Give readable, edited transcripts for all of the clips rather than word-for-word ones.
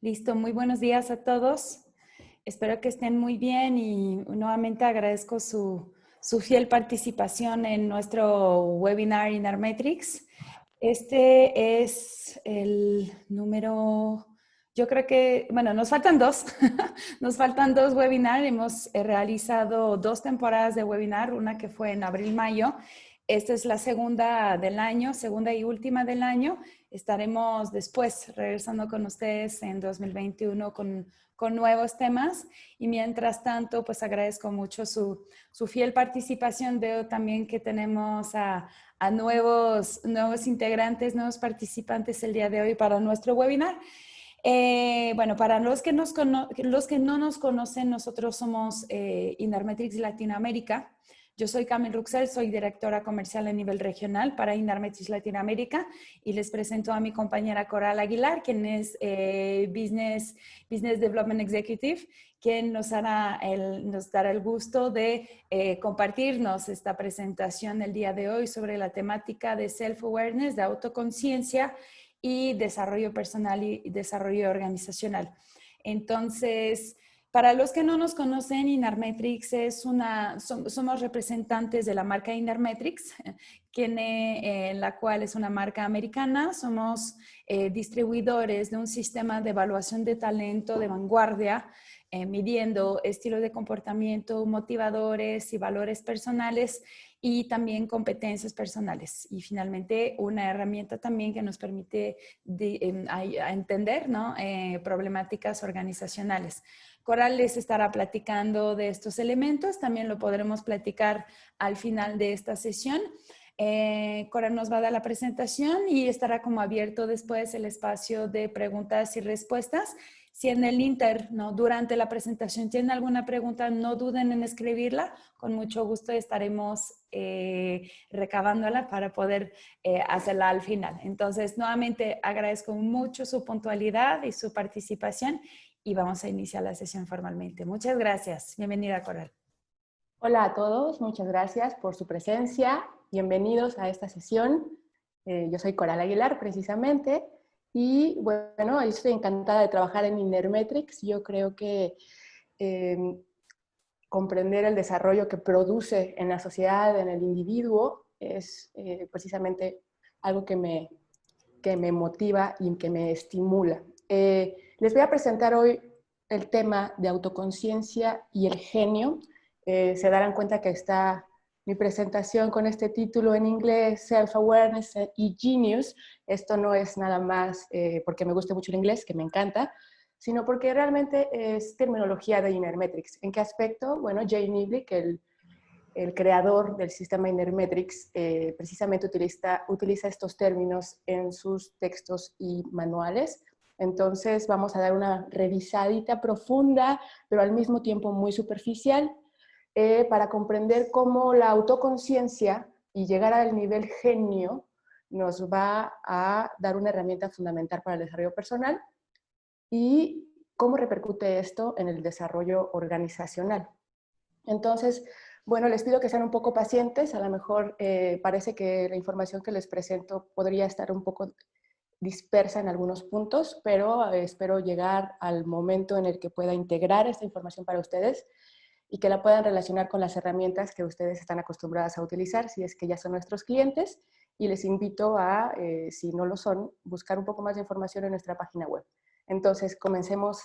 Listo, muy buenos días a todos. Espero que estén muy bien y nuevamente agradezco su fiel participación en nuestro webinar Innermetrics. Este es el número, yo creo que, bueno, nos faltan dos, nos faltan dos webinars. Hemos realizado dos temporadas de webinar, una que fue en abril-mayo. Esta es la segunda del año, segunda y última del año. Estaremos después regresando con ustedes en 2021 con nuevos temas y mientras tanto pues agradezco mucho su fiel participación. Veo también que tenemos a nuevos integrantes, nuevos participantes el día de hoy para nuestro webinar. Bueno, para los que no nos conocen, nosotros somos Innermetrics Latinoamérica. Yo soy Camille Ruxel, soy directora comercial a nivel regional para Innermetrics Latinoamérica y les presento a mi compañera Coral Aguilar, quien es Business Development Executive, quien nos dará el gusto de compartirnos esta presentación el día de hoy sobre la temática de self-awareness, de autoconciencia y desarrollo personal y desarrollo organizacional. Entonces, para los que no nos conocen, Innermetrics somos representantes de la marca Innermetrics, en la cual es una marca americana. Somos distribuidores de un sistema de evaluación de talento de vanguardia, midiendo estilo de comportamiento, motivadores y valores personales y también competencias personales. Y finalmente, una herramienta también que nos permite entender, ¿no? Problemáticas organizacionales. Coral les estará platicando de estos elementos, también lo podremos platicar al final de esta sesión. Coral nos va a dar la presentación y estará como abierto después el espacio de preguntas y respuestas. Si en el Inter, ¿no? Durante la presentación tienen alguna pregunta, no duden en escribirla. Con mucho gusto estaremos recabándola para poder hacerla al final. Entonces, nuevamente agradezco mucho su puntualidad y su participación y vamos a iniciar la sesión formalmente. Muchas gracias. Bienvenida, Coral. Hola a todos, muchas gracias por su presencia. Bienvenidos a esta sesión. Yo soy Coral Aguilar, precisamente, y bueno, estoy encantada de trabajar en Innermetrics. Yo creo que comprender el desarrollo que produce en la sociedad, en el individuo, es precisamente algo que me motiva y que me estimula. Les voy a presentar hoy el tema de autoconciencia y el genio. Se darán cuenta que está mi presentación con este título en inglés, Self-Awareness y Genius. Esto no es nada más porque me guste mucho el inglés, que me encanta, sino porque realmente es terminología de Innermetrics. ¿En qué aspecto? Bueno, Jay Niblick, el creador del sistema Innermetrics, precisamente utiliza estos términos en sus textos y manuales. Entonces vamos a dar una revisadita profunda, pero al mismo tiempo muy superficial, para comprender cómo la autoconciencia y llegar al nivel genio nos va a dar una herramienta fundamental para el desarrollo personal y cómo repercute esto en el desarrollo organizacional. Entonces, bueno, les pido que sean un poco pacientes. A lo mejor parece que la información que les presento podría estar un poco dispersa en algunos puntos, pero espero llegar al momento en el que pueda integrar esta información para ustedes y que la puedan relacionar con las herramientas que ustedes están acostumbradas a utilizar, si es que ya son nuestros clientes, y les invito a, si no lo son, buscar un poco más de información en nuestra página web. Entonces, comencemos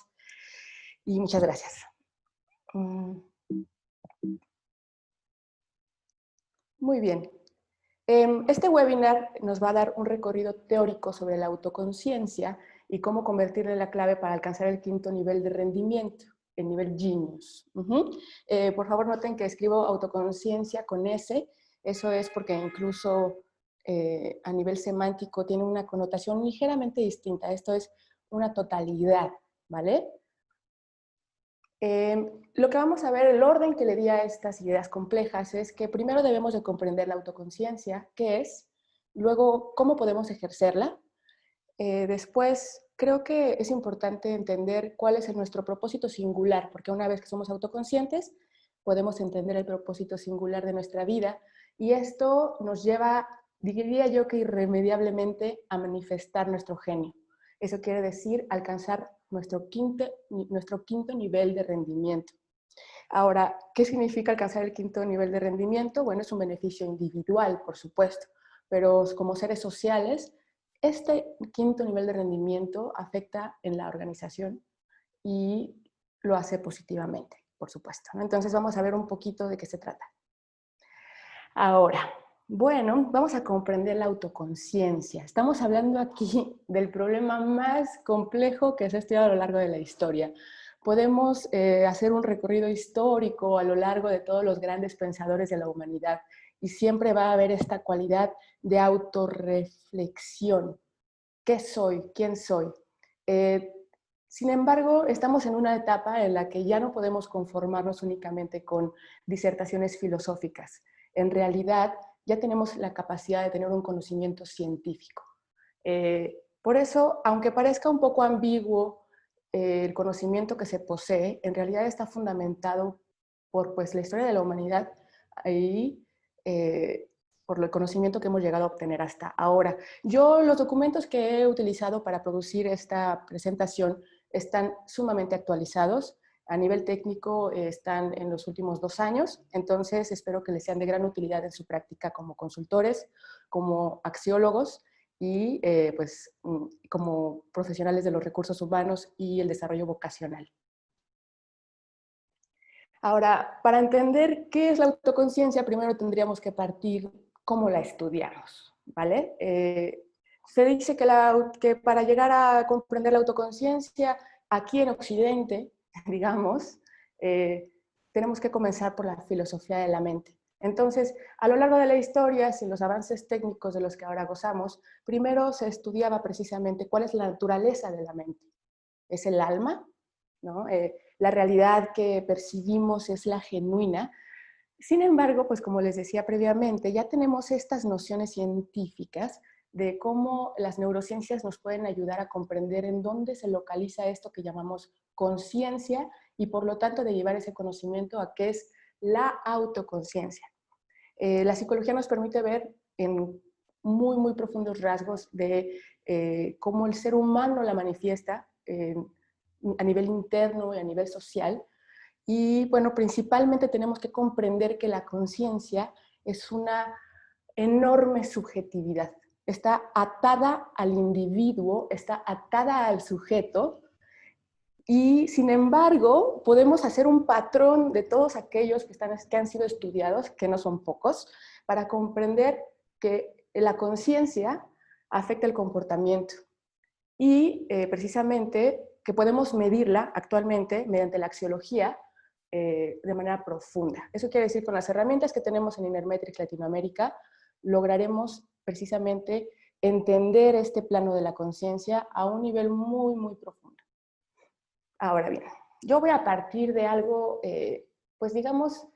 y muchas gracias. Muy bien. Este webinar nos va a dar un recorrido teórico sobre la autoconciencia y cómo convertirla en la clave para alcanzar el quinto nivel de rendimiento, el nivel Genius. Por favor, noten que escribo autoconciencia con S. Eso es porque incluso a nivel semántico tiene una connotación ligeramente distinta. Esto es una totalidad, ¿vale? Lo que vamos a ver, el orden que le di a estas ideas complejas es que primero debemos de comprender la autoconciencia, qué es, luego cómo podemos ejercerla. Después, creo que es importante entender cuál es nuestro propósito singular, porque una vez que somos autoconscientes, podemos entender el propósito singular de nuestra vida y esto nos lleva, diría yo que irremediablemente, a manifestar nuestro genio. Eso quiere decir alcanzar nuestro quinto nivel de rendimiento. Ahora, ¿qué significa alcanzar el quinto nivel de rendimiento? Bueno, es un beneficio individual, por supuesto, pero como seres sociales, este quinto nivel de rendimiento afecta en la organización y lo hace positivamente, por supuesto, ¿no? Entonces vamos a ver un poquito de qué se trata. Ahora, bueno, vamos a comprender la autoconciencia. Estamos hablando aquí del problema más complejo que se ha estudiado a lo largo de la historia. Podemos hacer un recorrido histórico a lo largo de todos los grandes pensadores de la humanidad y siempre va a haber esta cualidad de autorreflexión. ¿Qué soy? ¿Quién soy? Sin embargo, estamos en una etapa en la que ya no podemos conformarnos únicamente con disertaciones filosóficas. En realidad, ya tenemos la capacidad de tener un conocimiento científico. Por eso, aunque parezca un poco ambiguo el conocimiento que se posee, en realidad está fundamentado por pues, la historia de la humanidad y por el conocimiento que hemos llegado a obtener hasta ahora. Yo los documentos que he utilizado para producir esta presentación están sumamente actualizados. A nivel técnico están en los últimos 2 años, entonces espero que les sean de gran utilidad en su práctica como consultores, como axiólogos y pues, como profesionales de los recursos humanos y el desarrollo vocacional. Ahora, para entender qué es la autoconciencia, primero tendríamos que partir cómo la estudiamos, ¿vale? Se dice que para llegar a comprender la autoconciencia, aquí en Occidente, digamos, tenemos que comenzar por la filosofía de la mente. Entonces, a lo largo de la historia, sin los avances técnicos de los que ahora gozamos, primero se estudiaba precisamente cuál es la naturaleza de la mente. ¿Es el alma? ¿No? La realidad que percibimos es la genuina. Sin embargo, pues como les decía previamente, ya tenemos estas nociones científicas de cómo las neurociencias nos pueden ayudar a comprender en dónde se localiza esto que llamamos conciencia y por lo tanto de llevar ese conocimiento a qué es la autoconciencia. La psicología nos permite ver en muy, muy profundos rasgos de cómo el ser humano la manifiesta a nivel interno y a nivel social. Y bueno, principalmente tenemos que comprender que la conciencia es una enorme subjetividad. Está atada al individuo, está atada al sujeto y sin embargo podemos hacer un patrón de todos aquellos que han sido estudiados, que no son pocos, para comprender que la conciencia afecta el comportamiento y precisamente que podemos medirla actualmente mediante la axiología de manera profunda. Eso quiere decir, con las herramientas que tenemos en Inermetrics Latinoamérica, lograremos precisamente entender este plano de la conciencia a un nivel muy, muy profundo. Ahora bien, yo voy a partir de algo, pues digamos,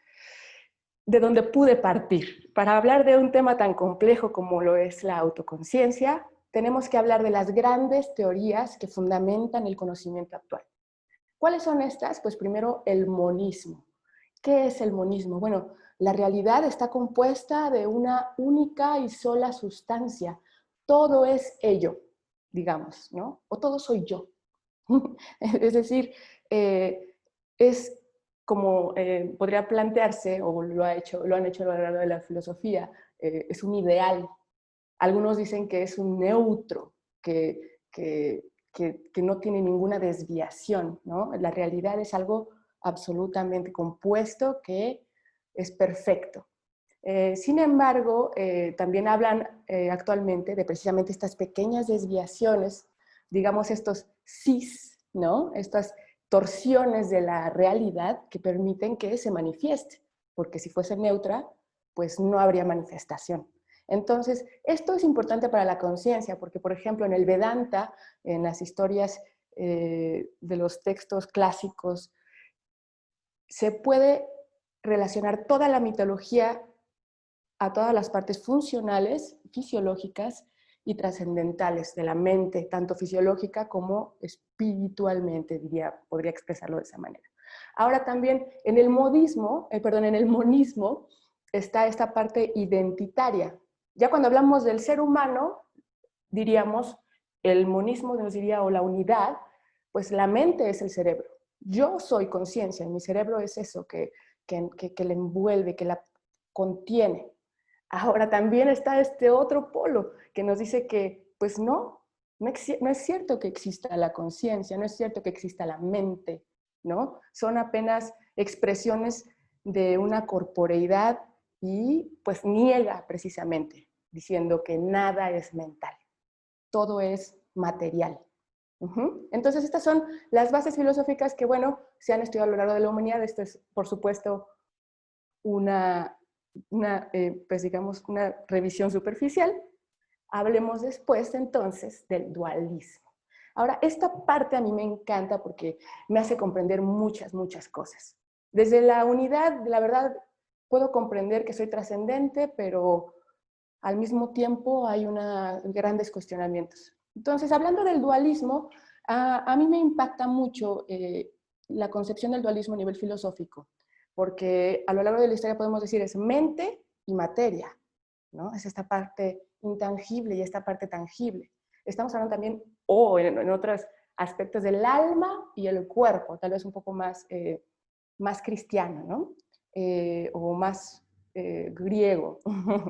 de donde pude partir. Para hablar de un tema tan complejo como lo es la autoconciencia, tenemos que hablar de las grandes teorías que fundamentan el conocimiento actual. ¿Cuáles son estas? Pues primero el monismo. ¿Qué es el monismo? Bueno, la realidad está compuesta de una única y sola sustancia. Todo es ello, digamos, ¿no? O todo soy yo. Es decir, es como podría plantearse, o lo han hecho a lo largo de la filosofía, es un ideal. Algunos dicen que es un neutro, que no tiene ninguna desviación, ¿no? La realidad es algo absolutamente compuesto que es perfecto. Sin embargo, también hablan actualmente de precisamente estas pequeñas desviaciones, digamos estos cis, ¿no? Estas torsiones de la realidad que permiten que se manifieste, porque si fuese neutra, pues no habría manifestación. Entonces, esto es importante para la conciencia, porque, por ejemplo, en el Vedanta, en las historias de los textos clásicos, se puede relacionar toda la mitología a todas las partes funcionales, fisiológicas y trascendentales de la mente, tanto fisiológica como espiritualmente, podría expresarlo de esa manera. Ahora también en el monismo está esta parte identitaria. Ya cuando hablamos del ser humano, diríamos, el monismo nos diría, o la unidad, pues la mente es el cerebro. Yo soy conciencia y mi cerebro es eso que la envuelve, que la contiene. Ahora también está este otro polo que nos dice que, pues no es cierto que exista la conciencia, no es cierto que exista la mente, ¿no? Son apenas expresiones de una corporeidad y pues niega precisamente, diciendo que nada es mental, todo es material. Entonces, estas son las bases filosóficas que, bueno, se han estudiado a lo largo de la humanidad. Esto es, por supuesto, pues digamos, una revisión superficial. Hablemos después, entonces, del dualismo. Ahora, esta parte a mí me encanta porque me hace comprender muchas, muchas cosas. Desde la unidad, la verdad, puedo comprender que soy trascendente, pero al mismo tiempo hay grandes cuestionamientos. Entonces, hablando del dualismo, a mí me impacta mucho la concepción del dualismo a nivel filosófico, porque a lo largo de la historia podemos decir es mente y materia, ¿no? Es esta parte intangible y esta parte tangible. Estamos hablando también, en otros aspectos, del alma y el cuerpo, tal vez un poco más cristiano, ¿no? O más griego,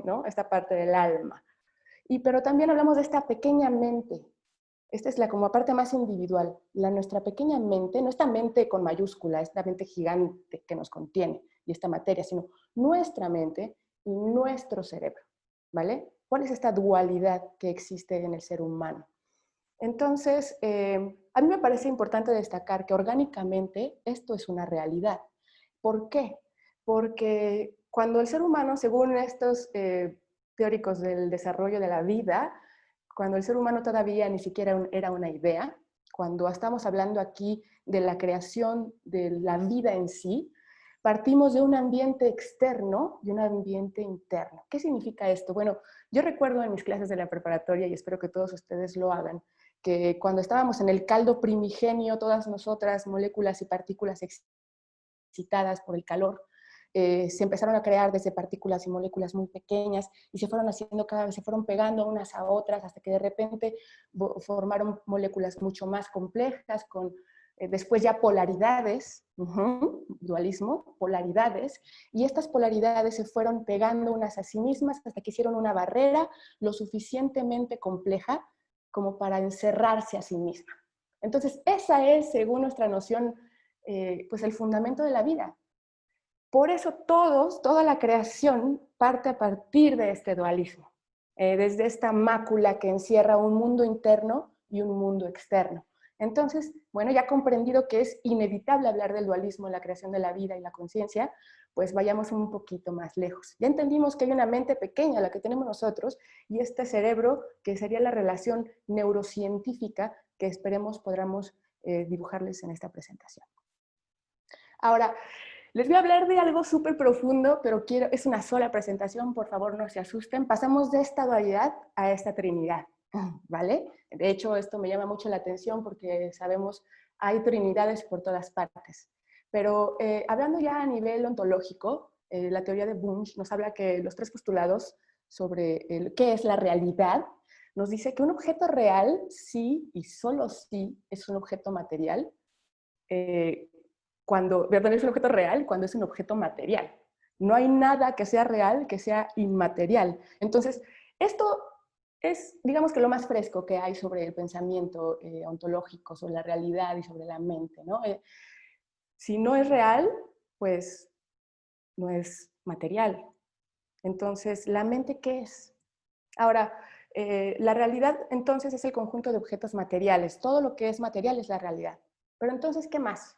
¿no? Esta parte del alma. Pero también hablamos de esta pequeña mente. Esta es como parte más individual. Nuestra pequeña mente, no esta mente con mayúscula, esta mente gigante que nos contiene y esta materia, sino nuestra mente y nuestro cerebro, ¿vale? ¿Cuál es esta dualidad que existe en el ser humano? Entonces, a mí me parece importante destacar que orgánicamente esto es una realidad. ¿Por qué? Porque cuando el ser humano, según estos teóricos del desarrollo de la vida, cuando el ser humano todavía ni siquiera era una idea, cuando estamos hablando aquí de la creación de la vida en sí, partimos de un ambiente externo y un ambiente interno. ¿Qué significa esto? Bueno, yo recuerdo en mis clases de la preparatoria, y espero que todos ustedes lo hagan, que cuando estábamos en el caldo primigenio, todas nosotras, moléculas y partículas excitadas por el calor, se empezaron a crear desde partículas y moléculas muy pequeñas y se fueron haciendo cada vez, se fueron pegando unas a otras hasta que de repente formaron moléculas mucho más complejas con después ya polaridades, dualismo, polaridades, y estas polaridades se fueron pegando unas a sí mismas hasta que hicieron una barrera lo suficientemente compleja como para encerrarse a sí misma. Entonces, esa es, según nuestra noción, pues el fundamento de la vida. Por eso toda la creación parte a partir de este dualismo, desde esta mácula que encierra un mundo interno y un mundo externo. Entonces, bueno, ya comprendido que es inevitable hablar del dualismo en la creación de la vida y la conciencia, pues vayamos un poquito más lejos. Ya entendimos que hay una mente pequeña, la que tenemos nosotros, y este cerebro, que sería la relación neurocientífica que esperemos podamos dibujarles en esta presentación. Ahora, les voy a hablar de algo súper profundo, pero es una sola presentación, por favor no se asusten. Pasamos de esta dualidad a esta trinidad, ¿vale? De hecho, esto me llama mucho la atención porque sabemos hay trinidades por todas partes. Pero hablando ya a nivel ontológico, la teoría de Bunge nos habla que los tres postulados sobre qué es la realidad, nos dice que un objeto real sí y solo sí es un objeto material, es un objeto real cuando es un objeto material. No hay nada que sea real que sea inmaterial. Entonces, esto es, digamos que lo más fresco que hay sobre el pensamiento ontológico, sobre la realidad y sobre la mente, ¿no? Si no es real, pues no es material. Entonces, ¿la mente qué es? Ahora, la realidad entonces es el conjunto de objetos materiales. Todo lo que es material es la realidad. Pero entonces, ¿qué más?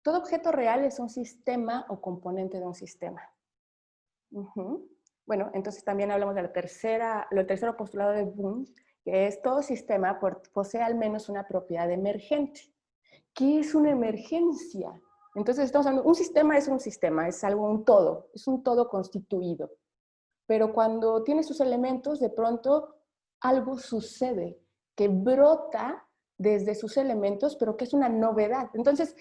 Todo objeto real es un sistema o componente de un sistema. Bueno, entonces también hablamos de lo tercero postulado de Bunge, que es todo sistema posee al menos una propiedad emergente. ¿Qué es una emergencia? Entonces estamos hablando, un sistema, es algo, es un todo constituido. Pero cuando tiene sus elementos, de pronto algo sucede que brota desde sus elementos, pero que es una novedad. Entonces,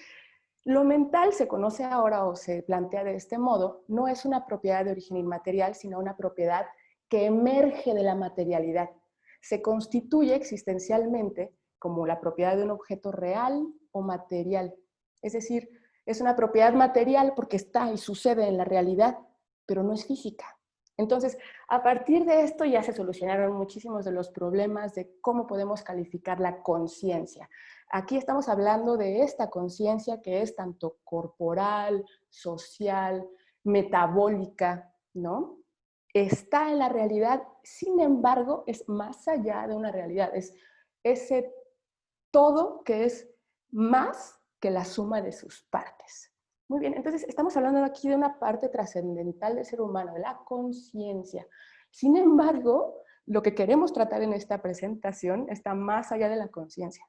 lo mental se conoce ahora o se plantea de este modo, no es una propiedad de origen inmaterial, sino una propiedad que emerge de la materialidad. Se constituye existencialmente como la propiedad de un objeto real o material. Es decir, es una propiedad material porque está y sucede en la realidad, pero no es física. Entonces, a partir de esto ya se solucionaron muchísimos de los problemas de cómo podemos calificar la conciencia. Aquí estamos hablando de esta conciencia que es tanto corporal, social, metabólica, ¿no? Está en la realidad, sin embargo, es más allá de una realidad, es ese todo que es más que la suma de sus partes. Muy bien, entonces estamos hablando aquí de una parte trascendental del ser humano, de la conciencia. Sin embargo, lo que queremos tratar en esta presentación está más allá de la conciencia.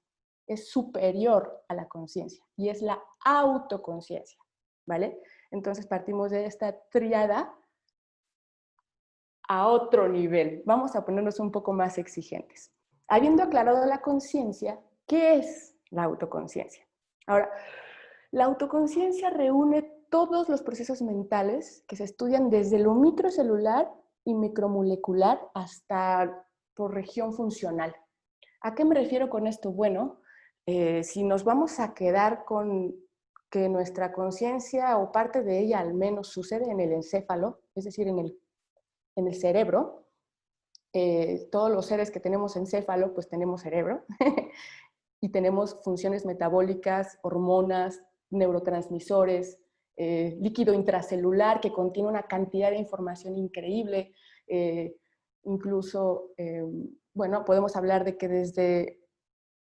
Es superior a la conciencia y es la autoconciencia, ¿vale? Entonces partimos de esta tríada a otro nivel. Vamos a ponernos un poco más exigentes. Habiendo aclarado la conciencia, ¿qué es la autoconciencia? Ahora, la autoconciencia reúne todos los procesos mentales que se estudian desde lo microcelular y micromolecular hasta por región funcional. ¿A qué me refiero con esto? Bueno, si nos vamos a quedar con que nuestra conciencia o parte de ella al menos sucede en el encéfalo, es decir, en el cerebro, todos los seres que tenemos encéfalo, pues tenemos cerebro, y tenemos funciones metabólicas, hormonas, neurotransmisores, líquido intracelular que contiene una cantidad de información increíble, incluso, bueno, podemos hablar de que desde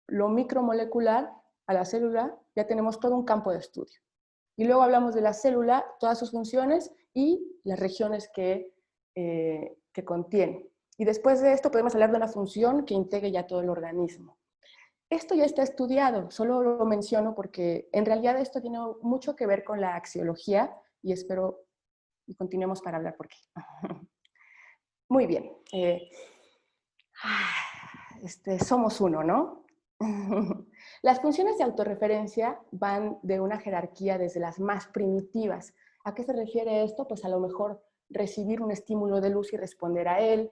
lo micromolecular a la célula ya tenemos todo un campo de estudio. Y luego hablamos de la célula, todas sus funciones y las regiones que contiene. Y después de esto podemos hablar de una función que integre ya todo el organismo. Esto ya está estudiado, solo lo menciono porque en realidad esto tiene mucho que ver con la axiología y espero y continuemos para hablar por qué. Muy bien. Somos uno, ¿no? Las funciones de autorreferencia van de una jerarquía desde las más primitivas. ¿A qué se refiere esto? Pues a lo mejor recibir un estímulo de luz y responder a él,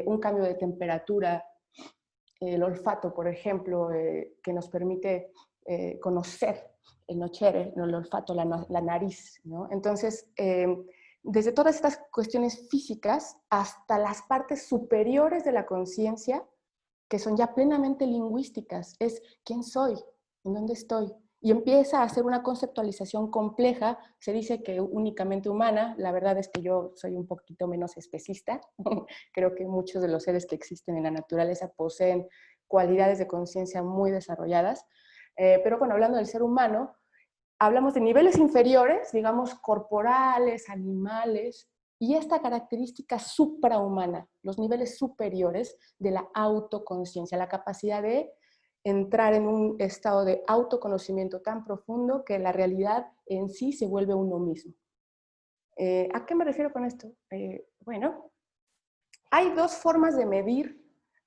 un cambio de temperatura, el olfato, por ejemplo, que nos permite conocer el nochere, el olfato, la nariz, ¿no? Entonces, desde todas estas cuestiones físicas hasta las partes superiores de la conciencia, que son ya plenamente lingüísticas, es quién soy, en dónde estoy. Y empieza a hacer una conceptualización compleja, se dice que únicamente humana, la verdad es que yo soy un poquito menos especista, creo que muchos de los seres que existen en la naturaleza poseen cualidades de conciencia muy desarrolladas, pero bueno, hablando del ser humano, hablamos de niveles inferiores, digamos corporales, animales, y esta característica suprahumana, los niveles superiores de la autoconciencia, la capacidad de entrar en un estado de autoconocimiento tan profundo que la realidad en sí se vuelve uno mismo. ¿A qué me refiero con esto? Bueno, hay dos formas de medir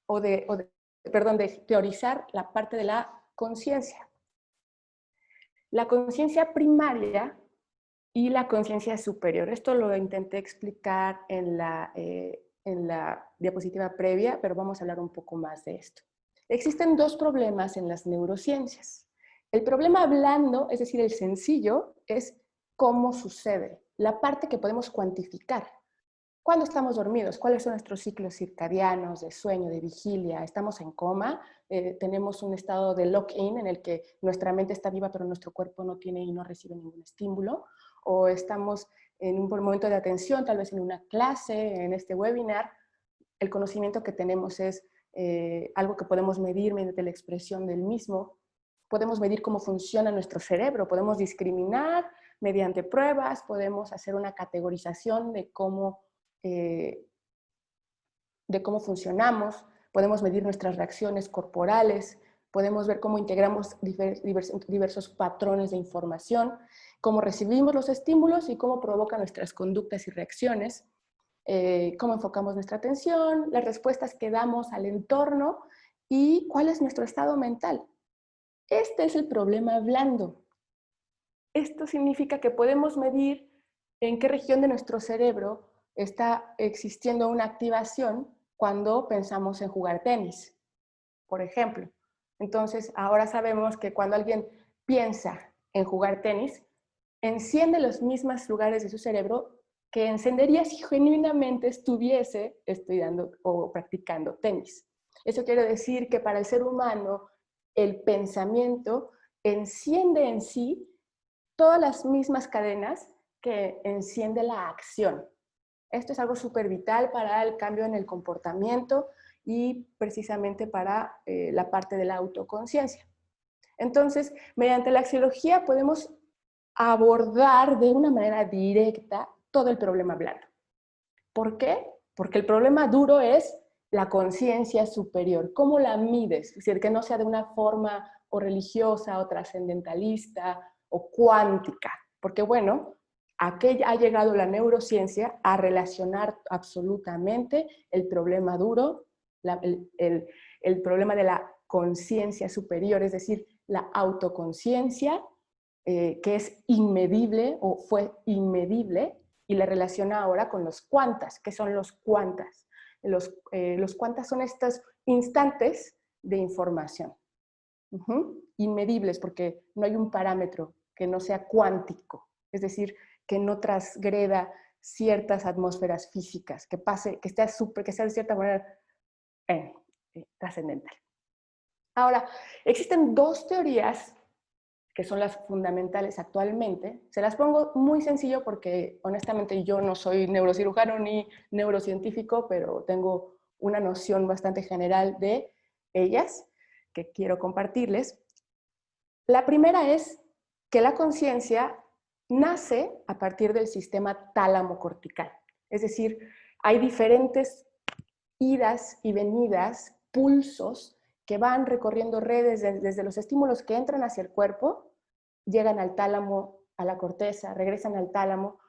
de teorizar la parte de la conciencia. La conciencia primaria y la conciencia superior. Esto lo intenté explicar en la diapositiva previa, pero vamos a hablar un poco más de esto. Existen dos problemas en las neurociencias. El problema blando, es decir, el sencillo, es cómo sucede, la parte que podemos cuantificar. ¿Cuándo estamos dormidos? ¿Cuáles son nuestros ciclos circadianos de sueño, de vigilia? ¿Estamos en coma? ¿Tenemos un estado de lock-in en el que nuestra mente está viva pero nuestro cuerpo no tiene y no recibe ningún estímulo? ¿O estamos en un momento de atención, tal vez en una clase, en este webinar? El conocimiento que tenemos es algo que podemos medir mediante la expresión del mismo. Podemos medir cómo funciona nuestro cerebro, podemos discriminar mediante pruebas, podemos hacer una categorización de cómo funcionamos, podemos medir nuestras reacciones corporales, podemos ver cómo integramos diversos patrones de información, cómo recibimos los estímulos y cómo provocan nuestras conductas y reacciones, cómo enfocamos nuestra atención, las respuestas que damos al entorno y cuál es nuestro estado mental. Este es el problema blando. Esto significa que podemos medir en qué región de nuestro cerebro está existiendo una activación cuando pensamos en jugar tenis, por ejemplo. Entonces, ahora sabemos que cuando alguien piensa en jugar tenis, enciende los mismos lugares de su cerebro que encendería si genuinamente estuviese estudiando o practicando tenis. Eso quiere decir que para el ser humano el pensamiento enciende en sí todas las mismas cadenas que enciende la acción. Esto es algo súper vital para el cambio en el comportamiento y precisamente para la parte de la autoconciencia. Entonces, mediante la axiología podemos abordar de una manera directa todo el problema blando. ¿Por qué? Porque el problema duro es la conciencia superior. ¿Cómo la mides? Es decir, que no sea de una forma o religiosa o trascendentalista o cuántica. Porque bueno, ¿a qué ha llegado la neurociencia? A relacionar absolutamente el problema duro, el problema de la conciencia superior, es decir, la autoconciencia, que es inmedible o fue inmedible, y la relaciona ahora con los cuantas. ¿Qué son los cuantas? Los cuantas son estos instantes de información. Inmedibles, porque no hay un parámetro que no sea cuántico, es decir, que no transgreda ciertas atmósferas físicas, que pase, que sea de cierta manera trascendental. Ahora, existen dos teorías que son las fundamentales actualmente. Se las pongo muy sencillo porque honestamente yo no soy neurocirujano ni neurocientífico, pero tengo una noción bastante general de ellas que quiero compartirles. La primera es que la conciencia nace a partir del sistema tálamo-cortical. Es decir, hay diferentes idas y venidas, pulsos, que van recorriendo redes desde los estímulos que entran hacia el cuerpo, llegan al tálamo, a la corteza, regresan al tálamo,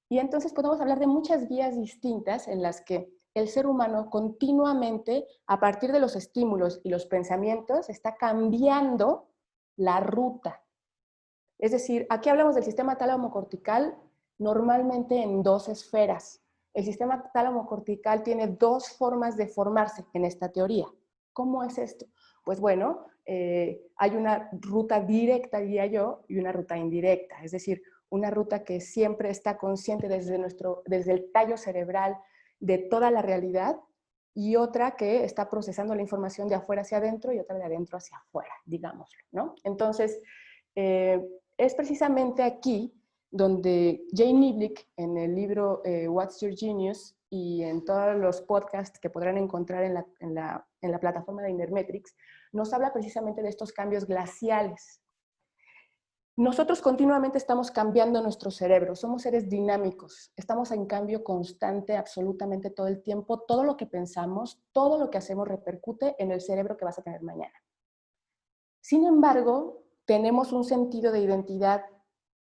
y entonces podemos hablar de muchas vías distintas en las que el ser humano continuamente, a partir de los estímulos y los pensamientos, está cambiando la ruta. Es decir, aquí hablamos del sistema tálamo-cortical normalmente en dos esferas. El sistema tálamo-cortical tiene dos formas de formarse en esta teoría. ¿Cómo es esto? Pues bueno, hay una ruta directa, diría yo, y una ruta indirecta. Es decir, una ruta que siempre está consciente desde el tallo cerebral de toda la realidad, y otra que está procesando la información de afuera hacia adentro y otra de adentro hacia afuera, digámoslo, ¿no? Entonces, es precisamente aquí donde Jane Niblick, en el libro What's Your Genius y en todos los podcasts que podrán encontrar en la plataforma de Inermetrics, nos habla precisamente de estos cambios glaciales. Nosotros continuamente estamos cambiando nuestro cerebro, somos seres dinámicos, estamos en cambio constante absolutamente todo el tiempo. Todo lo que pensamos, todo lo que hacemos repercute en el cerebro que vas a tener mañana. Sin embargo, tenemos un sentido de identidad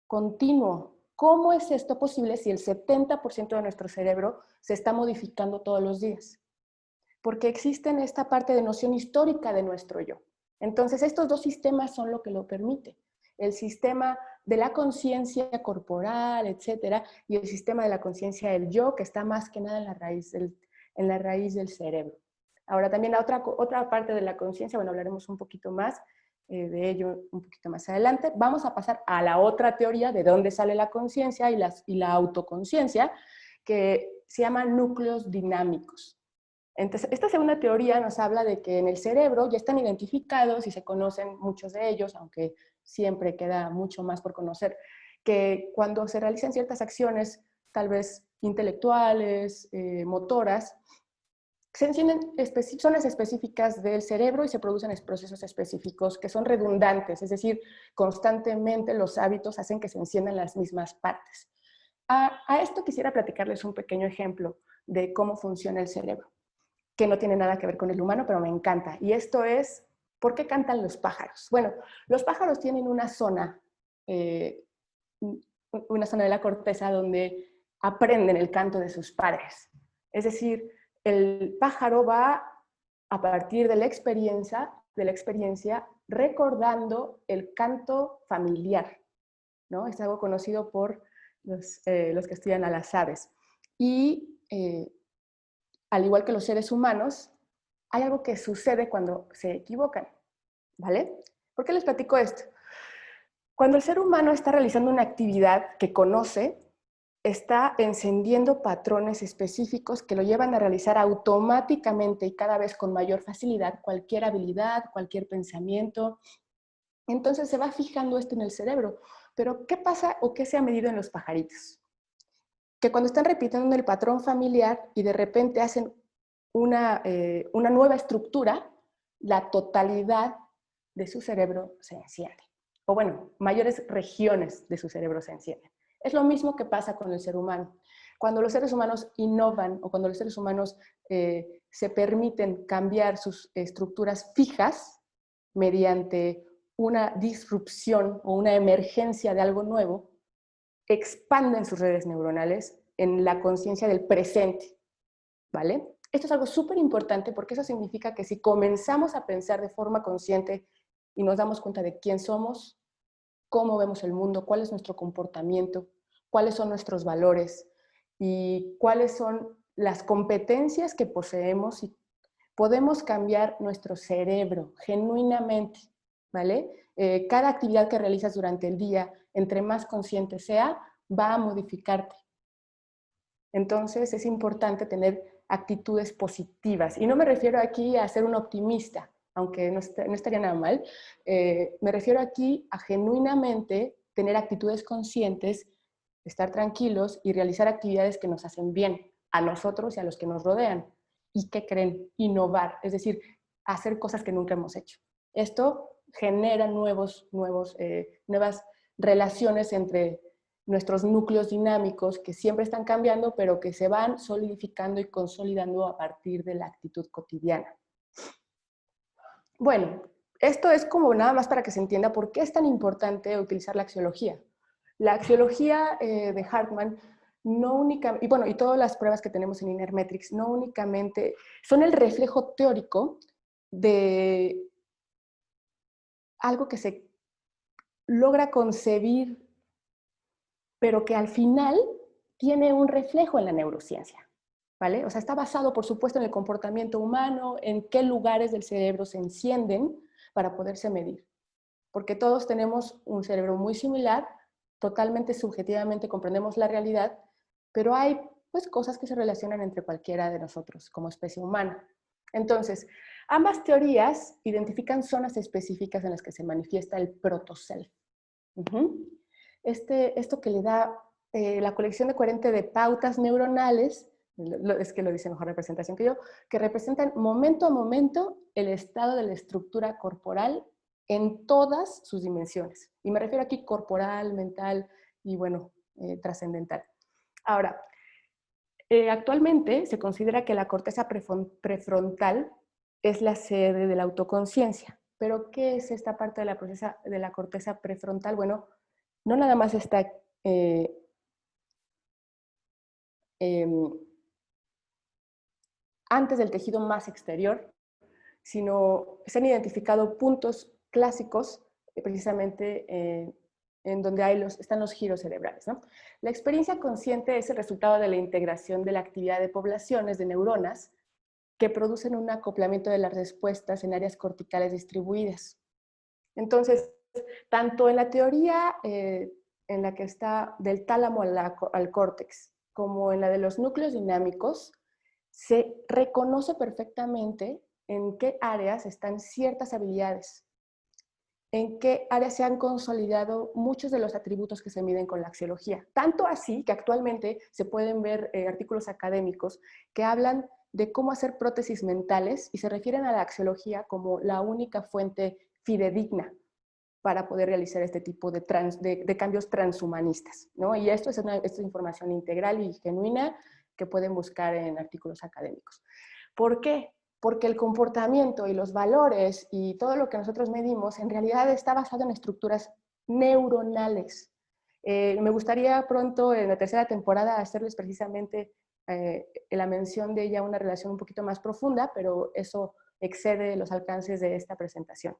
continuo. ¿Cómo es esto posible si el 70% de nuestro cerebro se está modificando todos los días? Porque existe esta parte de noción histórica de nuestro yo. Entonces, estos dos sistemas son lo que lo permite. El sistema de la conciencia corporal, etcétera, y el sistema de la conciencia del yo, que está más que nada en la raíz del cerebro. Ahora, también la otra parte de la conciencia, bueno, hablaremos un poquito más de ello un poquito más adelante. Vamos a pasar a la otra teoría de dónde sale la conciencia y la autoconciencia, que se llama núcleos dinámicos. Entonces, esta segunda teoría nos habla de que en el cerebro ya están identificados y se conocen muchos de ellos, aunque siempre queda mucho más por conocer, que cuando se realizan ciertas acciones, tal vez intelectuales, motoras, se encienden zonas específicas del cerebro y se producen procesos específicos que son redundantes, es decir, constantemente los hábitos hacen que se enciendan las mismas partes. A esto quisiera platicarles un pequeño ejemplo de cómo funciona el cerebro, que no tiene nada que ver con el humano, pero me encanta. Y esto es, ¿por qué cantan los pájaros? Bueno, los pájaros tienen una zona de la corteza donde aprenden el canto de sus padres. Es decir, el pájaro va a partir de la experiencia recordando el canto familiar, ¿no? Es algo conocido por los que estudian a las aves. Y al igual que los seres humanos, hay algo que sucede cuando se equivocan. ¿vale? ¿Por qué les platico esto? Cuando el ser humano está realizando una actividad que conoce, está encendiendo patrones específicos que lo llevan a realizar automáticamente y cada vez con mayor facilidad cualquier habilidad, cualquier pensamiento. Entonces se va fijando esto en el cerebro. Pero ¿qué pasa o qué se ha medido en los pajaritos? Que cuando están repitiendo el patrón familiar y de repente hacen una nueva estructura, la totalidad de su cerebro se enciende. O bueno, mayores regiones de su cerebro se encienden. Es lo mismo que pasa con el ser humano. Cuando los seres humanos innovan o cuando los seres humanos se permiten cambiar sus estructuras fijas mediante una disrupción o una emergencia de algo nuevo, expanden sus redes neuronales en la conciencia del presente, ¿vale? Esto es algo súper importante porque eso significa que si comenzamos a pensar de forma consciente y nos damos cuenta de quién somos, cómo vemos el mundo, cuál es nuestro comportamiento, cuáles son nuestros valores y cuáles son las competencias que poseemos, y podemos cambiar nuestro cerebro genuinamente, ¿vale? Cada actividad que realizas durante el día, entre más consciente sea, va a modificarte. Entonces es importante tener actitudes positivas. Y no me refiero aquí a ser un optimista, aunque no estaría nada mal. Me refiero aquí a genuinamente tener actitudes conscientes, estar tranquilos y realizar actividades que nos hacen bien a nosotros y a los que nos rodean. ¿Y qué creen? Innovar, es decir, hacer cosas que nunca hemos hecho. Esto genera nuevas relaciones entre nuestros núcleos dinámicos que siempre están cambiando, pero que se van solidificando y consolidando a partir de la actitud cotidiana. Bueno, esto es como nada más para que se entienda por qué es tan importante utilizar la axiología. La axiología de Hartman no únicamente, y bueno, y todas las pruebas que tenemos en Inermetrics, no únicamente son el reflejo teórico de algo que se logra concebir, pero que al final tiene un reflejo en la neurociencia, ¿vale? O sea, está basado, por supuesto, en el comportamiento humano, en qué lugares del cerebro se encienden para poderse medir. Porque todos tenemos un cerebro muy similar, totalmente subjetivamente comprendemos la realidad, pero hay pues cosas que se relacionan entre cualquiera de nosotros como especie humana. Entonces, ambas teorías identifican zonas específicas en las que se manifiesta el protoself. Esto que le da la colección de coherente de pautas neuronales, es que lo dice mejor representación que yo, que representan momento a momento el estado de la estructura corporal en todas sus dimensiones. Y me refiero aquí corporal, mental y, bueno, trascendental. Ahora, actualmente se considera que la corteza prefrontal es la sede de la autoconciencia. ¿Pero qué es esta parte de la corteza prefrontal? Bueno, no nada más está antes del tejido más exterior, sino se han identificado puntos clásicos precisamente en donde están los giros cerebrales, ¿no? La experiencia consciente es el resultado de la integración de la actividad de poblaciones de neuronas que producen un acoplamiento de las respuestas en áreas corticales distribuidas. Entonces, tanto en la teoría en la que está del tálamo al córtex, como en la de los núcleos dinámicos, se reconoce perfectamente en qué áreas están ciertas habilidades, en qué áreas se han consolidado muchos de los atributos que se miden con la axiología. Tanto así que actualmente se pueden ver artículos académicos que hablan de cómo hacer prótesis mentales y se refieren a la axiología como la única fuente fidedigna para poder realizar este tipo de cambios transhumanistas, ¿no? Y esto es información integral y genuina que pueden buscar en artículos académicos. ¿Por qué? Porque el comportamiento y los valores y todo lo que nosotros medimos en realidad está basado en estructuras neuronales. Me gustaría pronto en la tercera temporada hacerles precisamente la mención de ella, una relación un poquito más profunda, pero eso excede los alcances de esta presentación.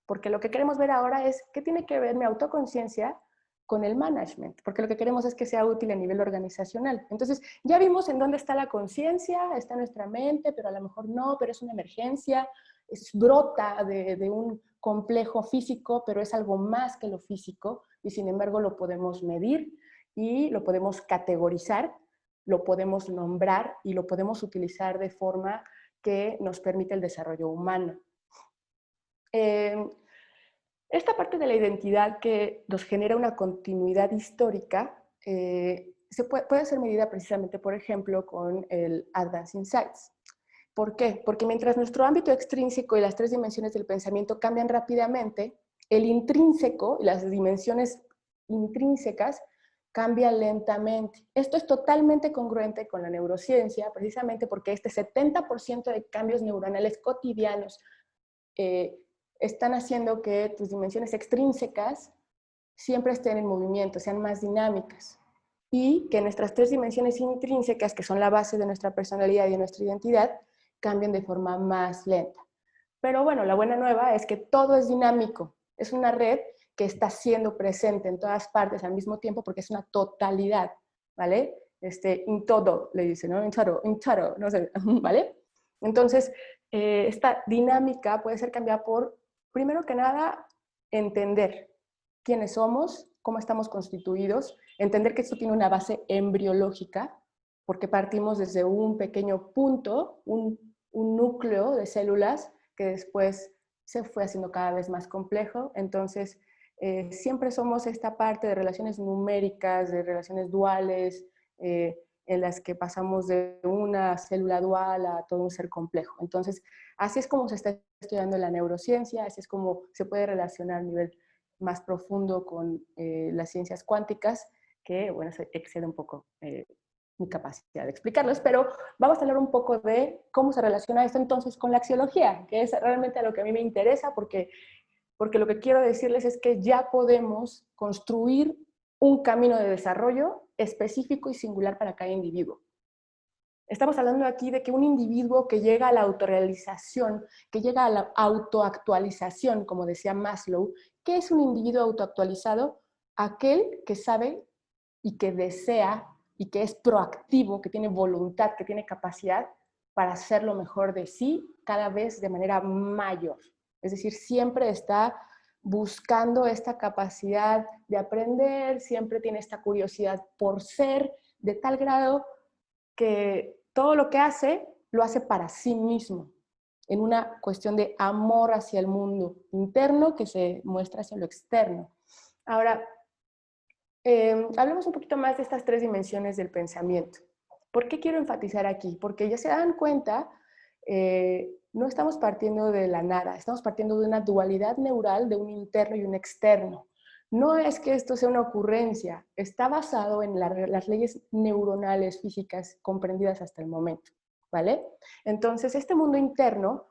Porque lo que queremos ver ahora es qué tiene que ver mi autoconciencia con el management, porque lo que queremos es que sea útil a nivel organizacional. Entonces, ya vimos en dónde está la conciencia, está en nuestra mente, pero a lo mejor no, pero es una emergencia, brota de un complejo físico, pero es algo más que lo físico y sin embargo lo podemos medir y lo podemos categorizar, lo podemos nombrar y lo podemos utilizar de forma que nos permite el desarrollo humano. Esta parte de la identidad que nos genera una continuidad histórica puede ser medida precisamente, por ejemplo, con el Advanced Insights. ¿Por qué? Porque mientras nuestro ámbito extrínseco y las tres dimensiones del pensamiento cambian rápidamente, el intrínseco y las dimensiones intrínsecas cambian lentamente. Esto es totalmente congruente con la neurociencia, precisamente porque este 70% de cambios neuronales cotidianos están haciendo que tus dimensiones extrínsecas siempre estén en movimiento, sean más dinámicas. Y que nuestras tres dimensiones intrínsecas, que son la base de nuestra personalidad y de nuestra identidad, cambien de forma más lenta. Pero bueno, la buena nueva es que todo es dinámico. Es una red que está siendo presente en todas partes al mismo tiempo porque es una totalidad, ¿vale? En todo, le dicen, ¿no? En todo, no sé, ¿vale? Entonces, esta dinámica puede ser cambiada por, primero que nada, entender quiénes somos, cómo estamos constituidos, entender que esto tiene una base embriológica, porque partimos desde un pequeño punto, un núcleo de células que después se fue haciendo cada vez más complejo. Entonces, siempre somos esta parte de relaciones numéricas, de relaciones duales, en las que pasamos de una célula dual a todo un ser complejo. Entonces, así es como se está estudiando la neurociencia, así es como se puede relacionar a nivel más profundo con las ciencias cuánticas, que, bueno, se excede un poco mi capacidad de explicarlos, pero vamos a hablar un poco de cómo se relaciona esto entonces con la axiología, que es realmente a lo que a mí me interesa, porque lo que quiero decirles es que ya podemos construir un camino de desarrollo específico y singular para cada individuo. Estamos hablando aquí de que un individuo que llega a la autorrealización, que llega a la autoactualización, como decía Maslow, ¿qué es un individuo autoactualizado? Aquel que sabe y que desea y que es proactivo, que tiene voluntad, que tiene capacidad para hacer lo mejor de sí cada vez de manera mayor. Es decir, siempre está buscando esta capacidad de aprender, siempre tiene esta curiosidad por ser, de tal grado que todo lo que hace, lo hace para sí mismo, en una cuestión de amor hacia el mundo interno que se muestra hacia lo externo. Ahora, hablemos un poquito más de estas tres dimensiones del pensamiento. ¿Por qué quiero enfatizar aquí? Porque ya se dan cuenta, no estamos partiendo de la nada, estamos partiendo de una dualidad neural de un interno y un externo. No es que esto sea una ocurrencia, está basado en las leyes neuronales físicas comprendidas hasta el momento, ¿vale? Entonces, este mundo interno,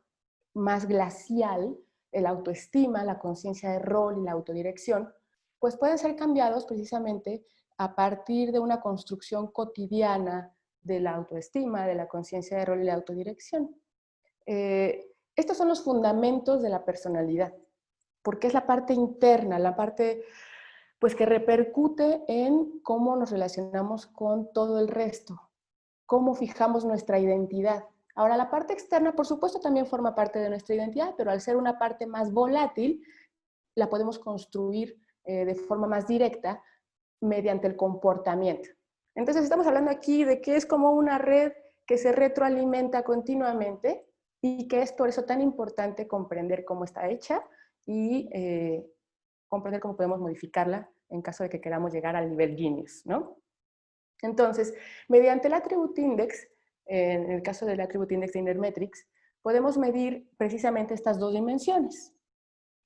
más glacial, el autoestima, la conciencia de rol y la autodirección, pues pueden ser cambiados precisamente a partir de una construcción cotidiana de la autoestima, de la conciencia de rol y la autodirección. Estos son los fundamentos de la personalidad, porque es la parte interna, la parte pues, que repercute en cómo nos relacionamos con todo el resto, cómo fijamos nuestra identidad. Ahora, la parte externa, por supuesto, también forma parte de nuestra identidad, pero al ser una parte más volátil, la podemos construir de forma más directa mediante el comportamiento. Entonces estamos hablando aquí de que es como una red que se retroalimenta continuamente y que es por eso tan importante comprender cómo está hecha y comprender cómo podemos modificarla en caso de que queramos llegar al nivel genius, ¿no? Entonces, mediante el Attribute Index, en el caso del Attribute Index de Inermetrics, podemos medir precisamente estas dos dimensiones,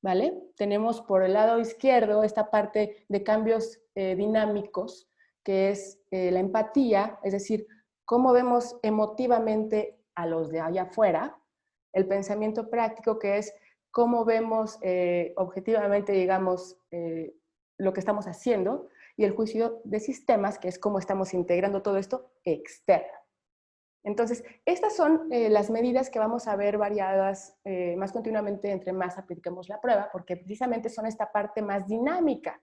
¿vale? Tenemos por el lado izquierdo esta parte de cambios dinámicos, que es la empatía, es decir, cómo vemos emotivamente a los de allá afuera, el pensamiento práctico, que es cómo vemos objetivamente, digamos, lo que estamos haciendo, y el juicio de sistemas, que es cómo estamos integrando todo esto externo. Entonces, estas son las medidas que vamos a ver variadas más continuamente entre más aplicamos la prueba, porque precisamente son esta parte más dinámica,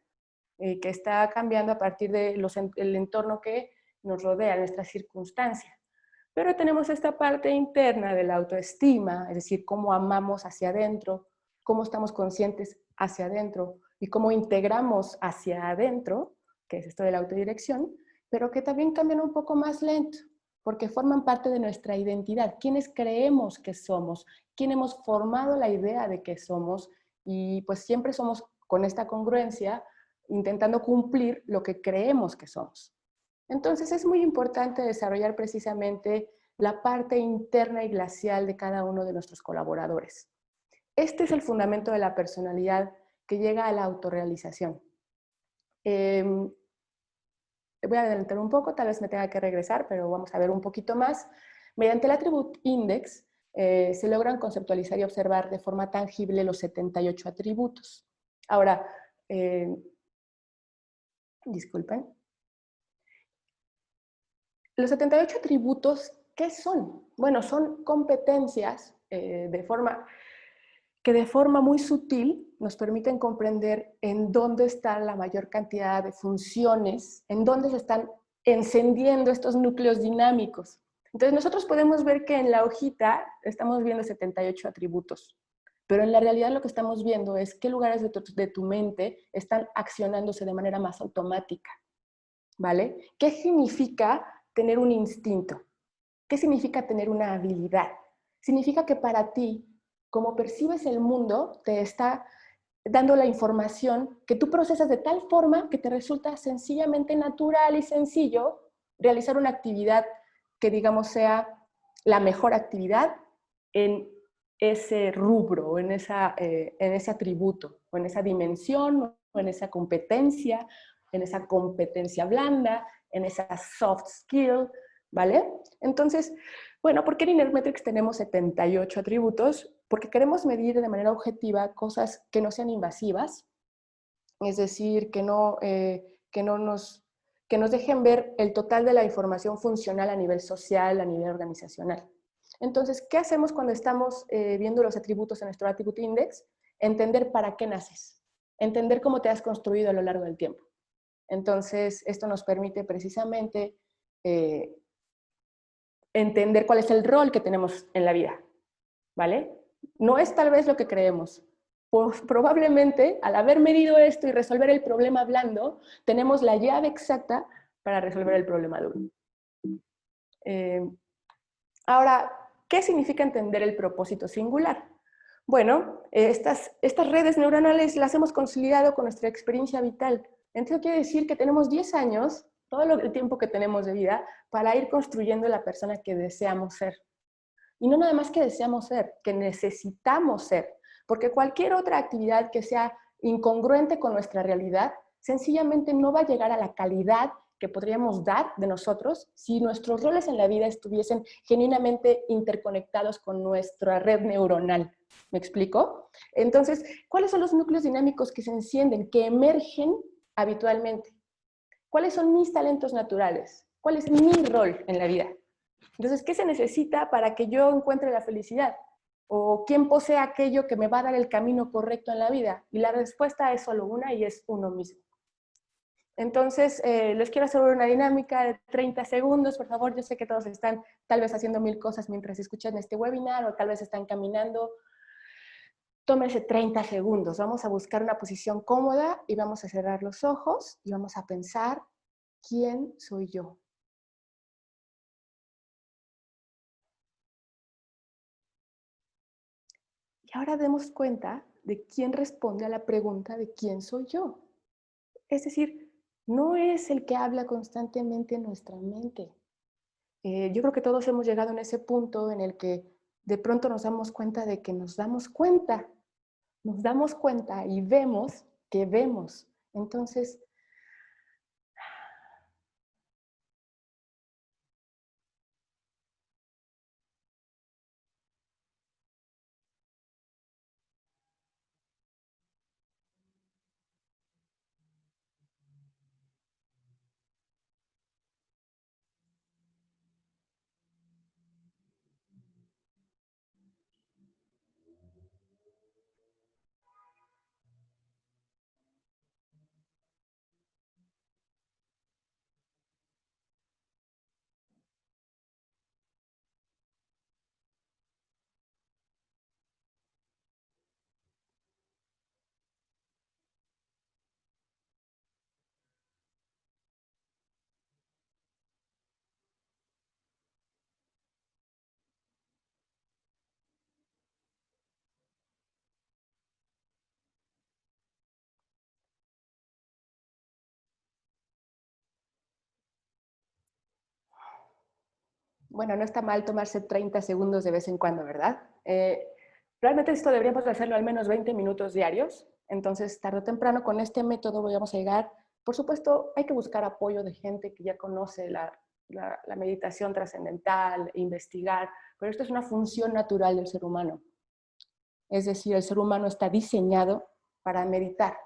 que está cambiando a partir del entorno que nos rodea, nuestra circunstancia. Pero tenemos esta parte interna de la autoestima, es decir, cómo amamos hacia adentro, cómo estamos conscientes hacia adentro y cómo integramos hacia adentro, que es esto de la autodirección, pero que también cambian un poco más lento, porque forman parte de nuestra identidad, quiénes creemos que somos, quién hemos formado la idea de que somos, y pues siempre somos con esta congruencia, intentando cumplir lo que creemos que somos. Entonces es muy importante desarrollar precisamente la parte interna y glacial de cada uno de nuestros colaboradores. Este es el fundamento de la personalidad que llega a la autorrealización. Voy a adelantar un poco, tal vez me tenga que regresar, pero vamos a ver un poquito más. Mediante el Attribute Index se logran conceptualizar y observar de forma tangible los 78 atributos. Ahora, disculpen. Los 78 atributos, ¿qué son? Bueno, son competencias que de forma muy sutil nos permiten comprender en dónde está la mayor cantidad de funciones, en dónde se están encendiendo estos núcleos dinámicos. Entonces nosotros podemos ver que en la hojita estamos viendo 78 atributos, pero en la realidad lo que estamos viendo es qué lugares de tu mente están accionándose de manera más automática, ¿vale? ¿Qué significa tener un instinto? ¿Qué significa tener una habilidad? Significa que para ti, como percibes el mundo, te está dando la información que tú procesas de tal forma que te resulta sencillamente natural y sencillo realizar una actividad que, digamos, sea la mejor actividad en ese rubro, en ese atributo, o en esa dimensión, o en esa competencia blanda, en esa soft skill, ¿vale? Entonces, bueno, ¿por qué en Inermetrics tenemos 78 atributos? Porque queremos medir de manera objetiva cosas que no sean invasivas, es decir, que nos dejen ver el total de la información funcional a nivel social, a nivel organizacional. Entonces, ¿qué hacemos cuando estamos viendo los atributos en nuestro Attribute Index? Entender para qué naces, entender cómo te has construido a lo largo del tiempo. Entonces, esto nos permite precisamente entender cuál es el rol que tenemos en la vida, ¿vale? No es tal vez lo que creemos. Pues probablemente, al haber medido esto y resolver el problema blando, tenemos la llave exacta para resolver el problema duro. Ahora, ¿qué significa entender el propósito singular? Bueno, estas redes neuronales las hemos consolidado con nuestra experiencia vital. Entonces quiere decir que tenemos 10 años, todo el tiempo que tenemos de vida, para ir construyendo la persona que deseamos ser. Y no nada más que deseamos ser, que necesitamos ser. Porque cualquier otra actividad que sea incongruente con nuestra realidad, sencillamente no va a llegar a la calidad que podríamos dar de nosotros si nuestros roles en la vida estuviesen genuinamente interconectados con nuestra red neuronal. ¿Me explico? Entonces, ¿cuáles son los núcleos dinámicos que se encienden, que emergen habitualmente? ¿Cuáles son mis talentos naturales? ¿Cuál es mi rol en la vida? Entonces, ¿qué se necesita para que yo encuentre la felicidad? ¿O quién posee aquello que me va a dar el camino correcto en la vida? Y la respuesta es solo una y es uno mismo. Entonces, les quiero hacer una dinámica de 30 segundos. Por favor, yo sé que todos están tal vez haciendo mil cosas mientras escuchan este webinar o tal vez están caminando. Tómense 30 segundos. Vamos a buscar una posición cómoda y vamos a cerrar los ojos y vamos a pensar, ¿quién soy yo? Y ahora demos cuenta de quién responde a la pregunta de quién soy yo. Es decir, no es el que habla constantemente en nuestra mente. Yo creo que todos hemos llegado en ese punto en el que de pronto nos damos cuenta de que nos damos cuenta y vemos que vemos. Entonces, bueno, no está mal tomarse 30 segundos de vez en cuando, ¿verdad? Realmente esto deberíamos de hacerlo al menos 20 minutos diarios. Entonces, tarde o temprano, con este método vamos a llegar. Por supuesto, hay que buscar apoyo de gente que ya conoce la meditación trascendental, investigar, pero esto es una función natural del ser humano. Es decir, el ser humano está diseñado para meditar.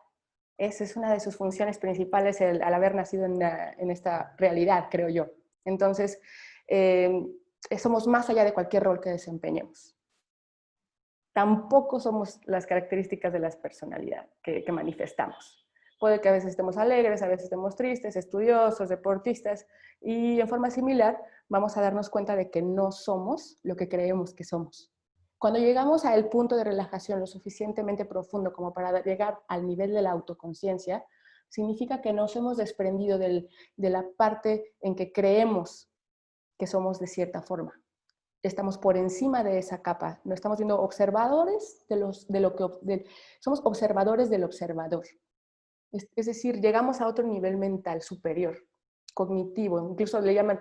Esa es una de sus funciones principales al haber nacido en esta realidad, creo yo. Entonces, somos más allá de cualquier rol que desempeñemos. Tampoco somos las características de las personalidades que manifestamos. Puede que a veces estemos alegres, a veces estemos tristes, estudiosos, deportistas, y en forma similar vamos a darnos cuenta de que no somos lo que creemos que somos. Cuando llegamos al punto de relajación lo suficientemente profundo como para llegar al nivel de la autoconciencia, significa que nos hemos desprendido de la parte en que creemos que somos de cierta forma. Estamos por encima de esa capa, no estamos viendo observadores somos observadores del observador. Es decir, llegamos a otro nivel mental superior, cognitivo, incluso le llaman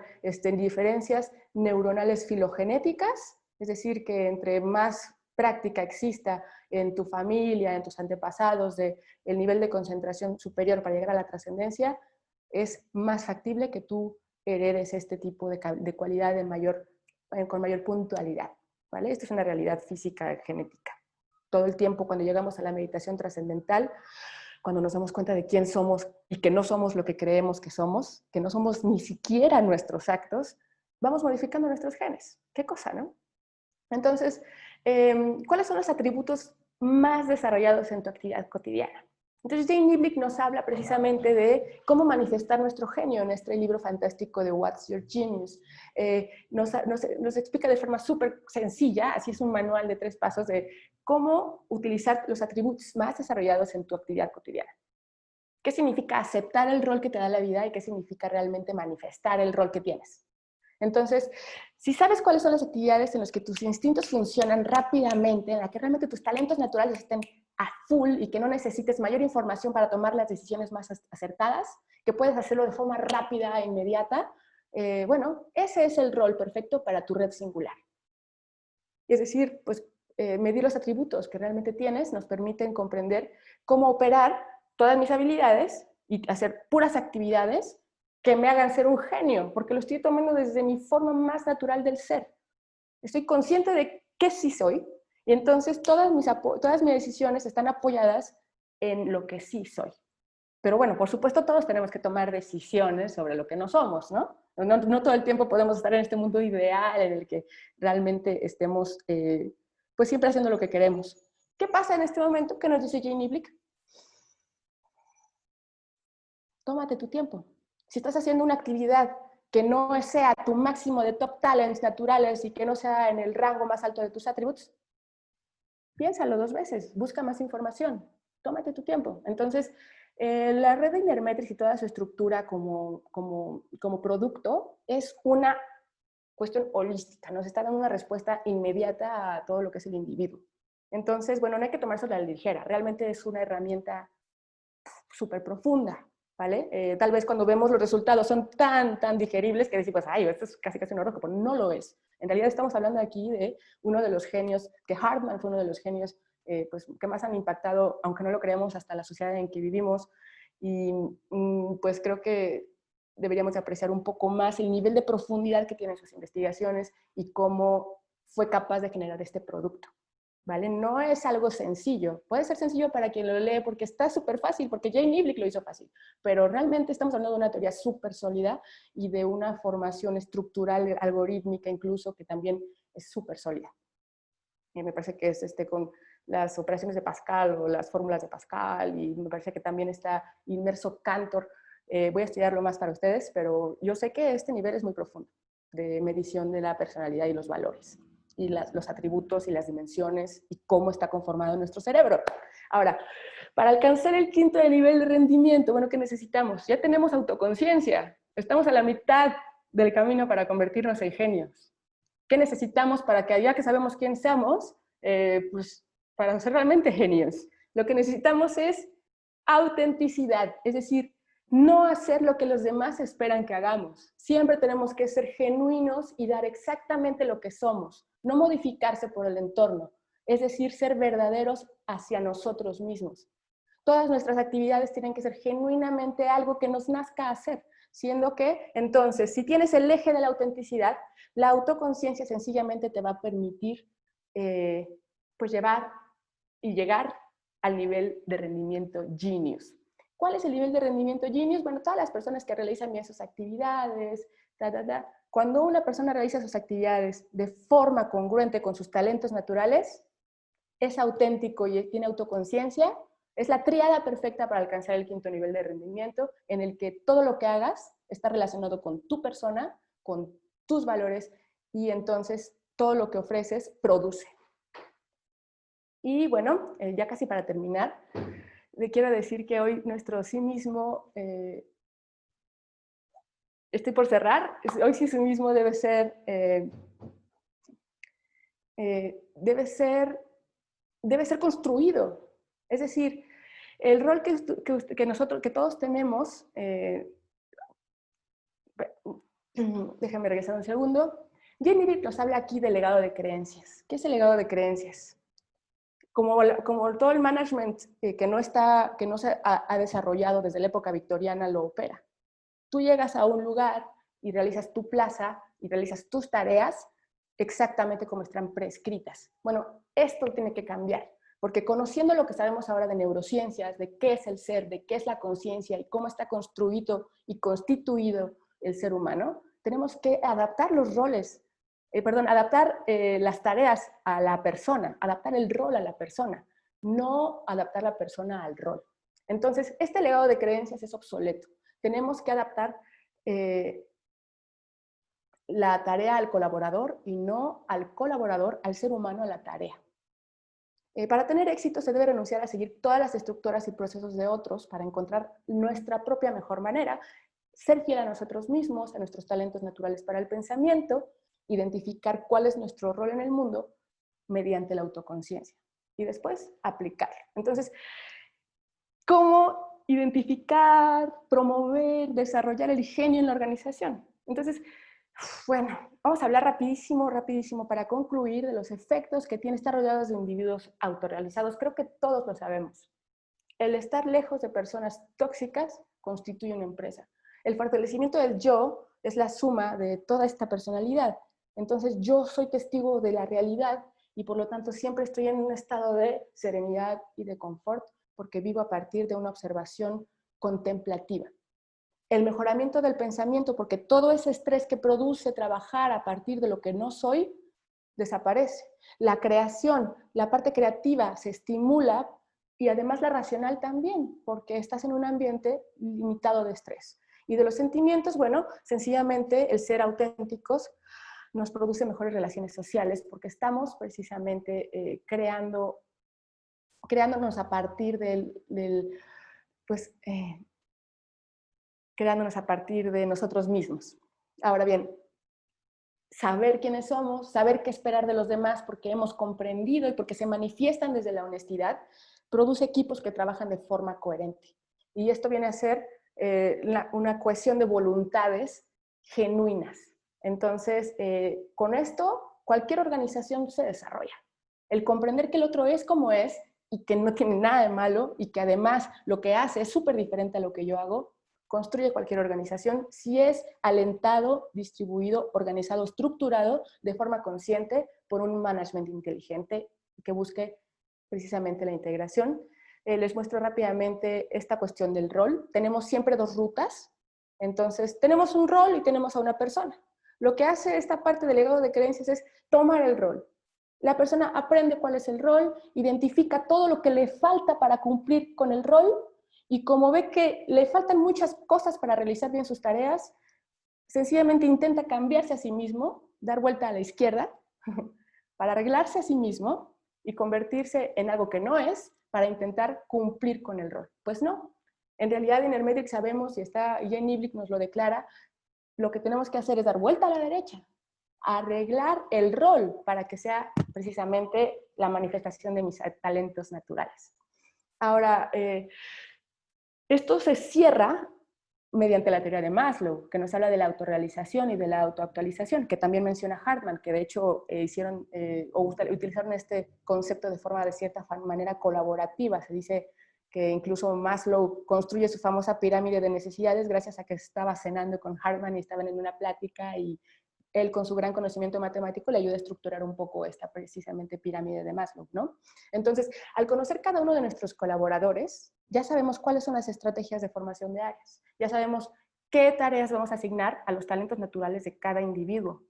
diferencias neuronales filogenéticas, es decir, que entre más práctica exista en tu familia, en tus antepasados, el nivel de concentración superior para llegar a la trascendencia, es más factible que tú heredes este tipo de cualidad con mayor puntualidad, ¿vale? Esto es una realidad física genética. Todo el tiempo cuando llegamos a la meditación trascendental, cuando nos damos cuenta de quién somos y que no somos lo que creemos que no somos ni siquiera nuestros actos, vamos modificando nuestros genes. ¿Qué cosa, no? Entonces, ¿cuáles son los atributos más desarrollados en tu actividad cotidiana? Entonces, Jane Niblick nos habla precisamente de cómo manifestar nuestro genio en este libro fantástico de What's Your Genius. Nos explica de forma súper sencilla, así es un manual de 3 pasos de cómo utilizar los atributos más desarrollados en tu actividad cotidiana. ¿Qué significa aceptar el rol que te da la vida y qué significa realmente manifestar el rol que tienes? Entonces, si sabes cuáles son las actividades en las que tus instintos funcionan rápidamente, en las que realmente tus talentos naturales estén a full y que no necesites mayor información para tomar las decisiones más acertadas, que puedes hacerlo de forma rápida e inmediata, bueno, ese es el rol perfecto para tu red singular. Es decir, pues medir los atributos que realmente tienes nos permiten comprender cómo operar todas mis habilidades y hacer puras actividades que me hagan ser un genio, porque lo estoy tomando desde mi forma más natural del ser. Estoy consciente de qué sí soy, y entonces todas mis decisiones están apoyadas en lo que sí soy. Pero bueno, por supuesto todos tenemos que tomar decisiones sobre lo que no somos, ¿no? No todo el tiempo podemos estar en este mundo ideal en el que realmente estemos pues siempre haciendo lo que queremos. ¿Qué pasa en este momento? ¿Qué nos dice Jane Niblick? Tómate tu tiempo. Si estás haciendo una actividad que no sea tu máximo de top talents naturales y que no sea en el rango más alto de tus atributos, piénsalo 2 veces, busca más información, tómate tu tiempo. Entonces, la red de Inermetrix y toda su estructura como producto es una cuestión holística, nos está dando una respuesta inmediata a todo lo que es el individuo. Entonces, bueno, no hay que tomárselo a la ligera, realmente es una herramienta súper profunda, ¿vale? Tal vez cuando vemos los resultados son tan digeribles que decimos, ay, esto es casi un horóscopo. No lo es. En realidad estamos hablando aquí de uno de los genios, que Hartman fue uno de los genios pues, que más han impactado, aunque no lo creemos, hasta la sociedad en que vivimos. Y pues creo que deberíamos apreciar un poco más el nivel de profundidad que tienen sus investigaciones y cómo fue capaz de generar este producto. ¿Vale? No es algo sencillo. Puede ser sencillo para quien lo lee porque está súper fácil, porque Jane Niblick lo hizo fácil, pero realmente estamos hablando de una teoría súper sólida y de una formación estructural, algorítmica incluso, que también es súper sólida. Y me parece que es con las operaciones de Pascal o las fórmulas de Pascal, y me parece que también está inmerso Cantor. Voy a estudiarlo más para ustedes, pero yo sé que este nivel es muy profundo de medición de la personalidad y los valores y los atributos y las dimensiones y cómo está conformado nuestro cerebro. Ahora, para alcanzar el 5.º nivel de rendimiento, bueno, ¿qué necesitamos? Ya tenemos autoconciencia, estamos a la mitad del camino para convertirnos en genios. ¿Qué necesitamos para que, ya que sabemos quién somos, pues para ser realmente genios? Lo que necesitamos es autenticidad, es decir, No hacer lo que los demás esperan que hagamos. Siempre tenemos que ser genuinos y dar exactamente lo que somos, no modificarse por el entorno, es decir, ser verdaderos hacia nosotros mismos. Todas nuestras actividades tienen que ser genuinamente algo que nos nazca hacer, siendo que, entonces, si tienes el eje de la autenticidad, la autoconciencia sencillamente te va a permitir pues llevar y llegar al nivel de rendimiento genius. ¿Cuál es el nivel de rendimiento genius? Bueno, todas las personas que realizan bien sus actividades, cuando una persona realiza sus actividades de forma congruente con sus talentos naturales, es auténtico y tiene autoconciencia, es la tríada perfecta para alcanzar el quinto nivel de rendimiento, en el que todo lo que hagas está relacionado con tu persona, con tus valores, y entonces todo lo que ofreces produce. Y bueno, ya casi para terminar, le quiero decir que hoy nuestro sí mismo, estoy por cerrar, hoy sí mismo debe ser construido. Es decir, el rol que nosotros, que todos tenemos, déjame regresar un segundo. Jenny Vick nos habla aquí del legado de creencias. ¿Qué es el legado de creencias? Como todo el management que no se ha desarrollado desde la época victoriana lo opera. Tú llegas a un lugar y realizas tu plaza y realizas tus tareas exactamente como están prescritas. Bueno, esto tiene que cambiar, porque conociendo lo que sabemos ahora de neurociencias, de qué es el ser, de qué es la conciencia y cómo está construido y constituido el ser humano, tenemos que adaptar los roles, adaptar las tareas a la persona, adaptar el rol a la persona, no adaptar la persona al rol. Entonces, este legado de creencias es obsoleto. Tenemos que adaptar la tarea al colaborador y no al colaborador, al ser humano, a la tarea. Para tener éxito se debe renunciar a seguir todas las estructuras y procesos de otros para encontrar nuestra propia mejor manera, ser fiel a nosotros mismos, a nuestros talentos naturales para el pensamiento, identificar cuál es nuestro rol en el mundo mediante la autoconciencia y después aplicar. Entonces, ¿cómo identificar, promover, desarrollar el genio en la organización? Entonces, bueno, vamos a hablar rapidísimo para concluir de los efectos que tiene estar rodeados de individuos autorrealizados. Creo que todos lo sabemos. El estar lejos de personas tóxicas constituye una empresa. El fortalecimiento del yo es la suma de toda esta personalidad. Entonces yo soy testigo de la realidad y por lo tanto siempre estoy en un estado de serenidad y de confort porque vivo a partir de una observación contemplativa. El mejoramiento del pensamiento, porque todo ese estrés que produce trabajar a partir de lo que no soy, desaparece. La creación, la parte creativa se estimula y además la racional también, porque estás en un ambiente limitado de estrés. Y de los sentimientos, bueno, sencillamente el ser auténticos nos produce mejores relaciones sociales porque estamos precisamente creándonos a partir creándonos a partir de nosotros mismos. Ahora bien, saber quiénes somos, saber qué esperar de los demás porque hemos comprendido y porque se manifiestan desde la honestidad, produce equipos que trabajan de forma coherente. Y esto viene a ser una cohesión de voluntades genuinas. Entonces, con esto, cualquier organización se desarrolla. El comprender que el otro es como es y que no tiene nada de malo y que además lo que hace es súper diferente a lo que yo hago, construye cualquier organización si es alentado, distribuido, organizado, estructurado de forma consciente por un management inteligente que busque precisamente la integración. Les muestro rápidamente esta cuestión del rol. Tenemos siempre dos rutas. Entonces, tenemos un rol y tenemos a una persona. Lo que hace esta parte del legado de creencias es tomar el rol. La persona aprende cuál es el rol, identifica todo lo que le falta para cumplir con el rol y como ve que le faltan muchas cosas para realizar bien sus tareas, sencillamente intenta cambiarse a sí mismo, dar vuelta a la izquierda, para arreglarse a sí mismo y convertirse en algo que no es para intentar cumplir con el rol. Pues no. En realidad en Hermetic sabemos, y Jenny Vick nos lo declara, lo que tenemos que hacer es dar vuelta a la derecha, arreglar el rol para que sea precisamente la manifestación de mis talentos naturales. Ahora, esto se cierra mediante la teoría de Maslow, que nos habla de la autorrealización y de la autoactualización, que también menciona Hartman, que de hecho utilizaron este concepto de forma de cierta manera colaborativa. Se dice que incluso Maslow construye su famosa pirámide de necesidades gracias a que estaba cenando con Hartman y estaban en una plática, y él, con su gran conocimiento matemático, le ayuda a estructurar un poco esta precisamente pirámide de Maslow, ¿no? Entonces, al conocer cada uno de nuestros colaboradores, ya sabemos cuáles son las estrategias de formación de áreas, ya sabemos qué tareas vamos a asignar a los talentos naturales de cada individuo.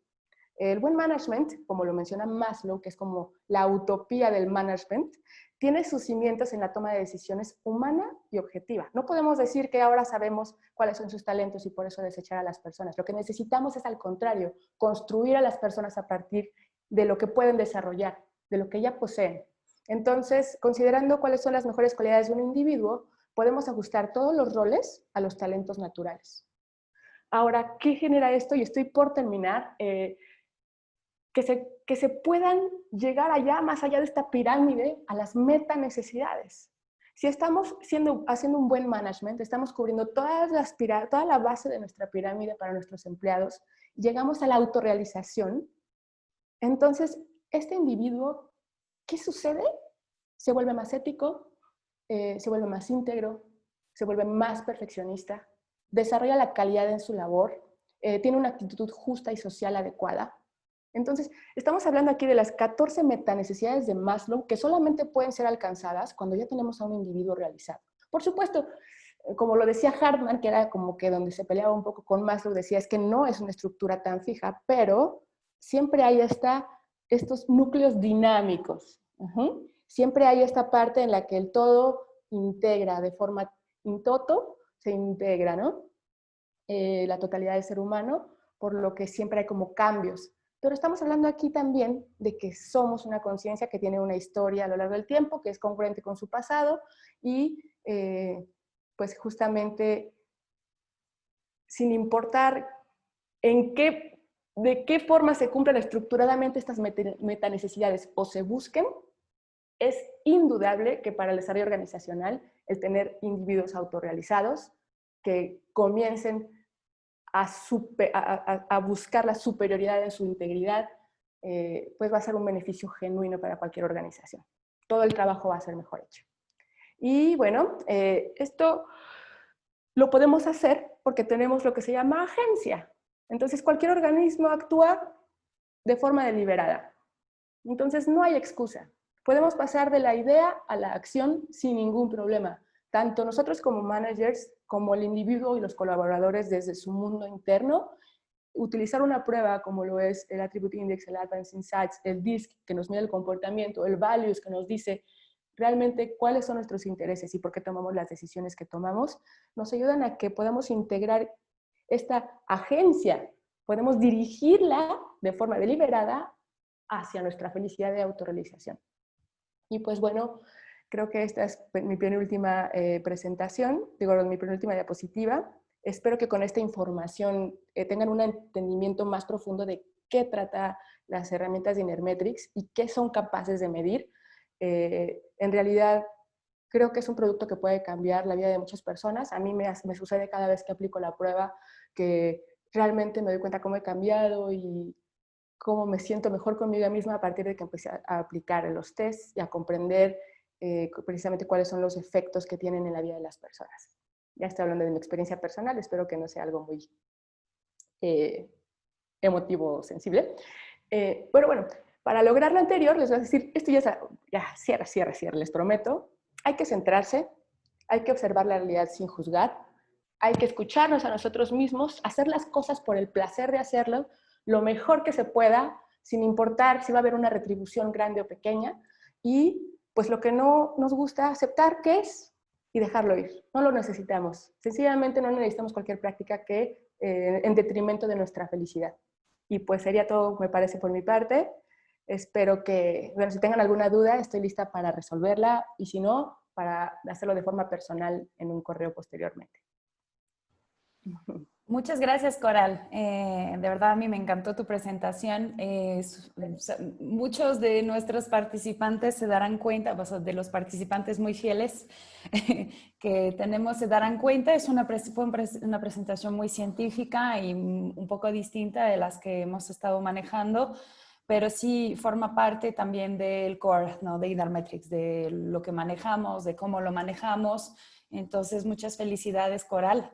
El buen management, como lo menciona Maslow, que es como la utopía del management, tiene sus cimientos en la toma de decisiones humana y objetiva. No podemos decir que ahora sabemos cuáles son sus talentos y por eso desechar a las personas. Lo que necesitamos es, al contrario, construir a las personas a partir de lo que pueden desarrollar, de lo que ya poseen. Entonces, considerando cuáles son las mejores cualidades de un individuo, podemos ajustar todos los roles a los talentos naturales. Ahora, ¿qué genera esto? Y estoy por terminar. Que se puedan llegar allá, más allá de esta pirámide, a las meta necesidades. Si estamos haciendo un buen management, estamos cubriendo toda la base de nuestra pirámide para nuestros empleados, llegamos a la autorrealización, entonces este individuo, ¿qué sucede? Se vuelve más ético, se vuelve más íntegro, se vuelve más perfeccionista, desarrolla la calidad en su labor, tiene una actitud justa y social adecuada. Entonces, estamos hablando aquí de las 14 metanecesidades de Maslow que solamente pueden ser alcanzadas cuando ya tenemos a un individuo realizado. Por supuesto, como lo decía Hartman, que era como que donde se peleaba un poco con Maslow, decía es que no es una estructura tan fija, pero siempre hay estos núcleos dinámicos. Siempre hay esta parte en la que el todo integra de forma in toto, se integra, ¿no? La totalidad del ser humano, por lo que siempre hay como cambios. Pero estamos hablando aquí también de que somos una conciencia que tiene una historia a lo largo del tiempo, que es congruente con su pasado y pues justamente sin importar de qué forma se cumplen estructuradamente estas metanecesidades o se busquen, es indudable que para el desarrollo organizacional el tener individuos autorrealizados que comiencen a buscar la superioridad en su integridad, pues va a ser un beneficio genuino para cualquier organización. Todo el trabajo va a ser mejor hecho. Y bueno, esto lo podemos hacer porque tenemos lo que se llama agencia. Entonces, cualquier organismo actúa de forma deliberada. Entonces, no hay excusa. Podemos pasar de la idea a la acción sin ningún problema. Tanto nosotros como managers, como el individuo y los colaboradores desde su mundo interno, utilizar una prueba como lo es el Attribute Index, el Advanced Insights, el DISC, que nos mide el comportamiento, el Values, que nos dice realmente cuáles son nuestros intereses y por qué tomamos las decisiones que tomamos, nos ayudan a que podamos integrar esta agencia, podemos dirigirla de forma deliberada hacia nuestra felicidad de autorrealización. Y pues bueno, creo que esta es mi penúltima presentación, mi penúltima diapositiva. Espero que con esta información tengan un entendimiento más profundo de qué trata las herramientas de Inermetrics y qué son capaces de medir. En realidad, creo que es un producto que puede cambiar la vida de muchas personas. A mí me sucede cada vez que aplico la prueba que realmente me doy cuenta cómo he cambiado y cómo me siento mejor conmigo misma a partir de que empecé a aplicar los tests y a comprender precisamente cuáles son los efectos que tienen en la vida de las personas. Ya estoy hablando de mi experiencia personal, espero que no sea algo muy emotivo o sensible. Bueno, para lograr lo anterior, les voy a decir, esto ya cierra, les prometo. Hay que centrarse, hay que observar la realidad sin juzgar, hay que escucharnos a nosotros mismos, hacer las cosas por el placer de hacerlo, lo mejor que se pueda, sin importar si va a haber una retribución grande o pequeña, y pues lo que no nos gusta aceptar, ¿qué es? Y dejarlo ir. No lo necesitamos. Sencillamente no necesitamos cualquier práctica que en detrimento de nuestra felicidad. Y pues sería todo, me parece, por mi parte. Espero que, bueno, si tengan alguna duda, estoy lista para resolverla, y si no, para hacerlo de forma personal en un correo posteriormente. Muchas gracias, Coral. De verdad, a mí me encantó tu presentación. Muchos de nuestros participantes se darán cuenta, o sea, de los participantes muy fieles que tenemos se darán cuenta. Fue una presentación muy científica y un poco distinta de las que hemos estado manejando, pero sí forma parte también del core, ¿no? De Inarmetrics, de lo que manejamos, de cómo lo manejamos. Entonces, muchas felicidades, Coral.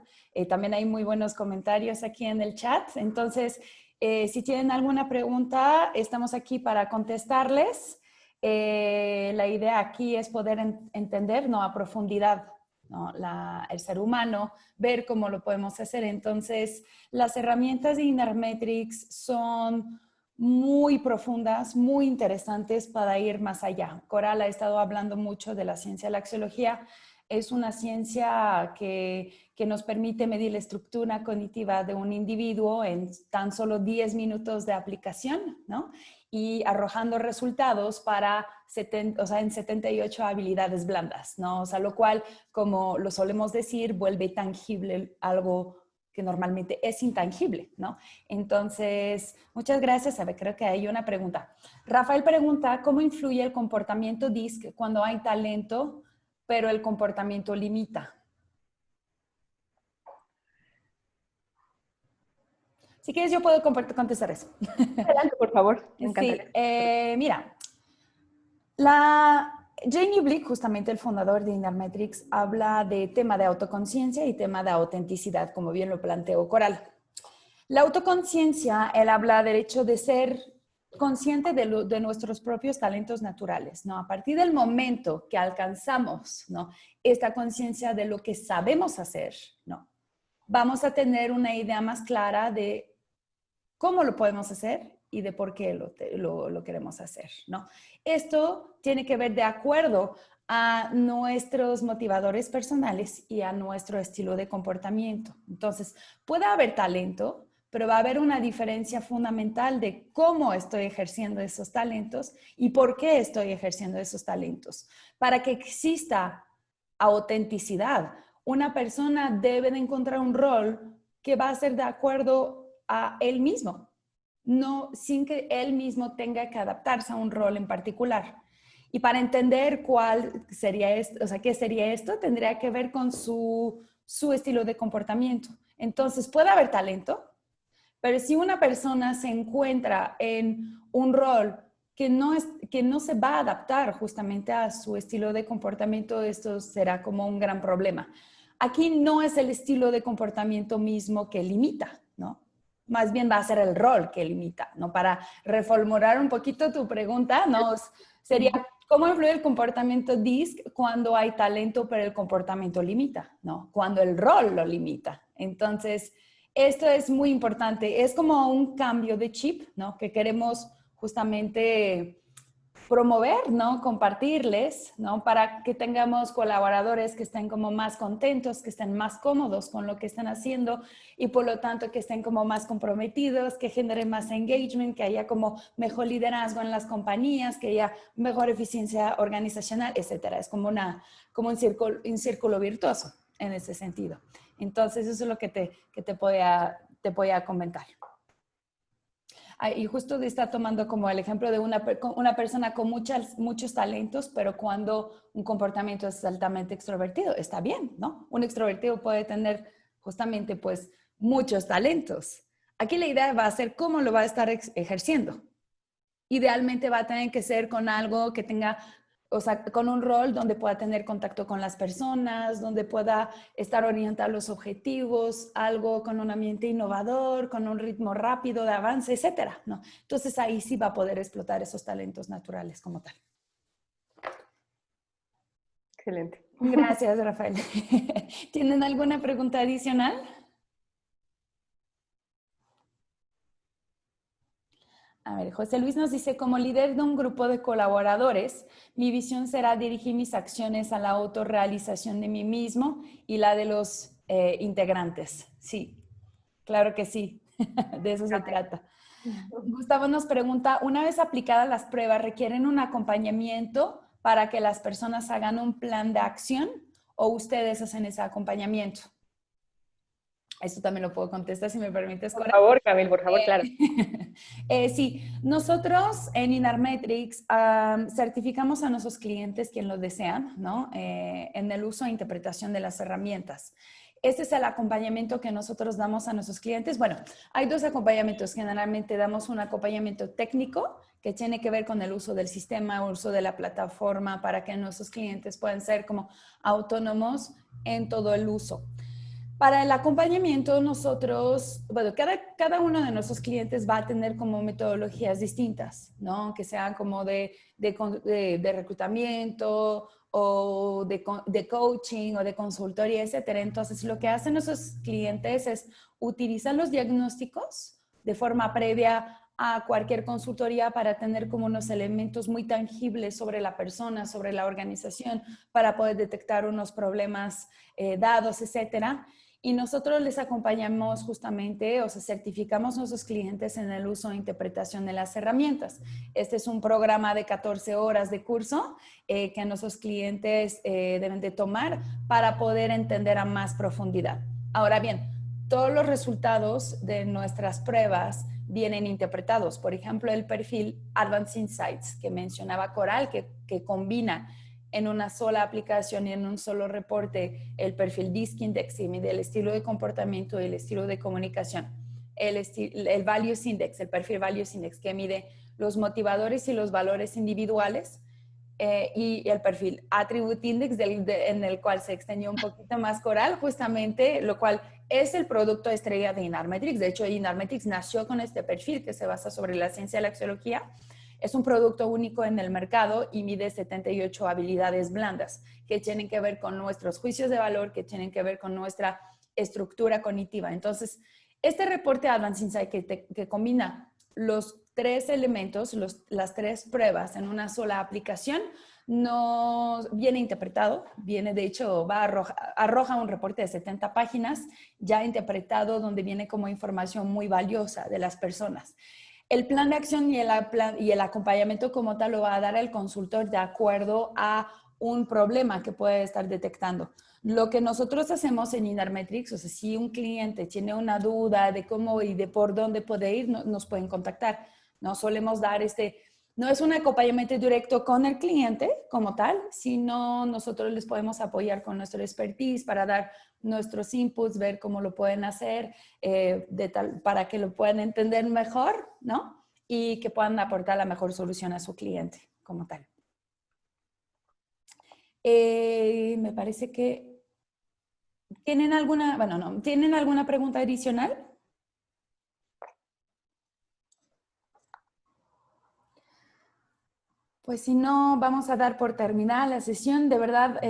También hay muy buenos comentarios aquí en el chat. Entonces, si tienen alguna pregunta, estamos aquí para contestarles. La idea aquí es poder entender, ¿no? A profundidad, ¿no? El ser humano, ver cómo lo podemos hacer. Entonces, las herramientas de Inarmetrics son muy profundas, muy interesantes para ir más allá. Coral ha estado hablando mucho de la ciencia de la axiología. Es una ciencia que nos permite medir la estructura cognitiva de un individuo en tan solo 10 minutos de aplicación, ¿no? Y arrojando resultados para en 78 habilidades blandas, ¿no? O sea, lo cual, como lo solemos decir, vuelve tangible algo que normalmente es intangible, ¿no? Entonces, muchas gracias. A ver, creo que hay una pregunta. Rafael pregunta, ¿cómo influye el comportamiento DISC cuando hay talento, pero el comportamiento limita? Si quieres, yo puedo contestar eso. Adelante, por favor. Me encantaría. Sí, mira, Jamie Blick, justamente el fundador de Inarmetrics, habla de tema de autoconciencia y tema de autenticidad, como bien lo planteó Coral. La autoconciencia, él habla del hecho de ser consciente de nuestros propios talentos naturales, ¿no? A partir del momento que alcanzamos, ¿no? Esta conciencia de lo que sabemos hacer, ¿no? Vamos a tener una idea más clara de cómo lo podemos hacer y de por qué lo queremos hacer, ¿no? Esto tiene que ver de acuerdo a nuestros motivadores personales y a nuestro estilo de comportamiento. Entonces, puede haber talento, pero va a haber una diferencia fundamental de cómo estoy ejerciendo esos talentos y por qué estoy ejerciendo esos talentos. Para que exista autenticidad, una persona debe de encontrar un rol que va a ser de acuerdo a él mismo, no sin que él mismo tenga que adaptarse a un rol en particular. Y para entender cuál sería esto, o sea, qué sería esto, tendría que ver con su estilo de comportamiento. Entonces, puede haber talento, pero si una persona se encuentra en un rol que no se va a adaptar justamente a su estilo de comportamiento, esto será como un gran problema. Aquí no es el estilo de comportamiento mismo que limita, ¿no? Más bien va a ser el rol que limita, ¿no? Para reformular un poquito tu pregunta, ¿no? Sería, ¿cómo influye el comportamiento DISC cuando hay talento pero el comportamiento limita, ¿no? Cuando el rol lo limita. Entonces, esto es muy importante. Es como un cambio de chip, ¿no? Que queremos justamente promover, ¿no? Compartirles, ¿no? Para que tengamos colaboradores que estén como más contentos, que estén más cómodos con lo que están haciendo y por lo tanto que estén como más comprometidos, que generen más engagement, que haya como mejor liderazgo en las compañías, que haya mejor eficiencia organizacional, etcétera. Es como un círculo virtuoso en ese sentido. Entonces, eso es lo que te podía comentar. Y justo está tomando como el ejemplo de una persona con muchos talentos, pero cuando un comportamiento es altamente extrovertido, está bien, ¿no? Un extrovertido puede tener justamente pues muchos talentos. Aquí la idea va a ser cómo lo va a estar ejerciendo. Idealmente va a tener que ser con algo que tenga, o sea, con un rol donde pueda tener contacto con las personas, donde pueda estar orientado a los objetivos, algo con un ambiente innovador, con un ritmo rápido de avance, etcétera, ¿no? Entonces ahí sí va a poder explotar esos talentos naturales como tal. Excelente. Gracias, Rafael. ¿Tienen alguna pregunta adicional? A ver, José Luis nos dice, como líder de un grupo de colaboradores, mi visión será dirigir mis acciones a la autorrealización de mí mismo y la de los integrantes. Sí, claro que sí, de eso se trata. Gustavo nos pregunta, una vez aplicadas las pruebas, ¿requieren un acompañamiento para que las personas hagan un plan de acción o ustedes hacen ese acompañamiento? Eso también lo puedo contestar si me permites, Por Cora. favor, Camil, por favor, claro. Sí, nosotros en Inarmetrics certificamos a nuestros clientes quien lo desean, ¿no? En el uso e interpretación de las herramientas. Este es el acompañamiento que nosotros damos a nuestros clientes. Bueno, hay dos acompañamientos. Generalmente damos un acompañamiento técnico que tiene que ver con el uso del sistema, uso de la plataforma para que nuestros clientes puedan ser como autónomos en todo el uso. Para el acompañamiento, nosotros, bueno, cada uno de nuestros clientes va a tener como metodologías distintas, ¿no? Que sean como de reclutamiento o de coaching o de consultoría, etcétera. Entonces, lo que hacen nuestros clientes es utilizar los diagnósticos de forma previa a cualquier consultoría para tener como unos elementos muy tangibles sobre la persona, sobre la organización, para poder detectar unos problemas dados, etcétera. Y nosotros les acompañamos justamente, o sea, certificamos a nuestros clientes en el uso e interpretación de las herramientas. Este es un programa de 14 horas de curso que nuestros clientes deben de tomar para poder entender a más profundidad. Ahora bien, todos los resultados de nuestras pruebas vienen interpretados. Por ejemplo, el perfil Advanced Insights que mencionaba Coral, que combina en una sola aplicación y en un solo reporte el perfil DISC Index que mide el estilo de comportamiento y el estilo de comunicación, el Values Index, el perfil Values Index que mide los motivadores y los valores individuales, y el perfil Attribute Index en el cual se extendió un poquito más Coral, justamente, lo cual es el producto estrella de Inarmetrics. De hecho, Inarmetrics nació con este perfil que se basa sobre la ciencia de la axiología. Es un producto único en el mercado y mide 78 habilidades blandas que tienen que ver con nuestros juicios de valor, que tienen que ver con nuestra estructura cognitiva. Entonces, este reporte Advanced Insight que combina los tres elementos, las tres pruebas en una sola aplicación, no viene interpretado, viene de hecho, arroja un reporte de 70 páginas ya interpretado donde viene como información muy valiosa de las personas. El plan de acción y el acompañamiento como tal lo va a dar el consultor de acuerdo a un problema que puede estar detectando. Lo que nosotros hacemos en Inarmetrics, o sea, si un cliente tiene una duda de cómo y de por dónde puede ir, nos pueden contactar. No solemos dar no es un acompañamiento directo con el cliente como tal, sino nosotros les podemos apoyar con nuestro expertise para dar nuestros inputs, ver cómo lo pueden hacer, para que lo puedan entender mejor, ¿no? Y que puedan aportar la mejor solución a su cliente como tal. Me parece que ¿tienen alguna pregunta adicional? Pues si no, vamos a dar por terminada la sesión. De verdad,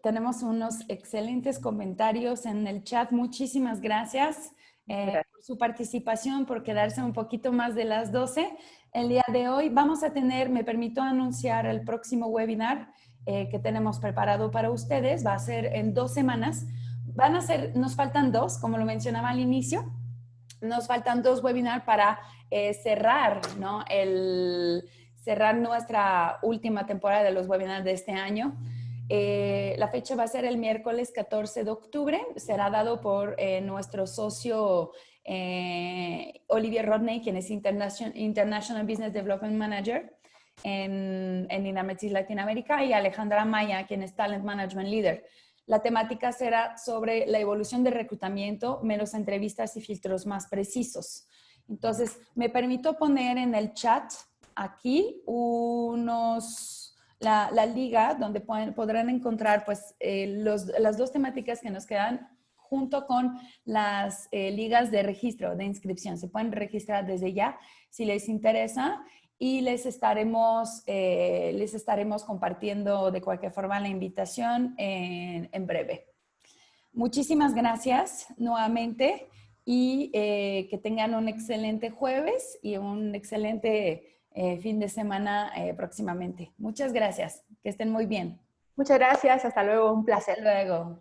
tenemos unos excelentes comentarios en el chat. Muchísimas gracias por su participación, por quedarse un poquito más de las 12. El día de hoy vamos a tener, me permito anunciar el próximo webinar que tenemos preparado para ustedes. Va a ser en 2 semanas. Nos faltan 2, como lo mencionaba al inicio. Nos faltan 2 webinars para cerrar, ¿no? Cerrar nuestra última temporada de los webinars de este año. La fecha va a ser el miércoles 14 de octubre. Será dado por nuestro socio Olivier Rodney, quien es International Business Development Manager en Inarmetrics Latinoamérica, y Alejandra Maya, quien es Talent Management Leader. La temática será sobre la evolución del reclutamiento, menos entrevistas y filtros más precisos. Entonces, me permito poner en el chat aquí la liga donde podrán encontrar pues, las 2 temáticas que nos quedan junto con las ligas de registro, de inscripción. Se pueden registrar desde ya si les interesa y les estaremos compartiendo de cualquier forma la invitación en breve. Muchísimas gracias nuevamente y que tengan un excelente jueves y un excelente fin de semana próximamente. Muchas gracias. Que estén muy bien. Muchas gracias. Hasta luego. Un placer. Hasta luego.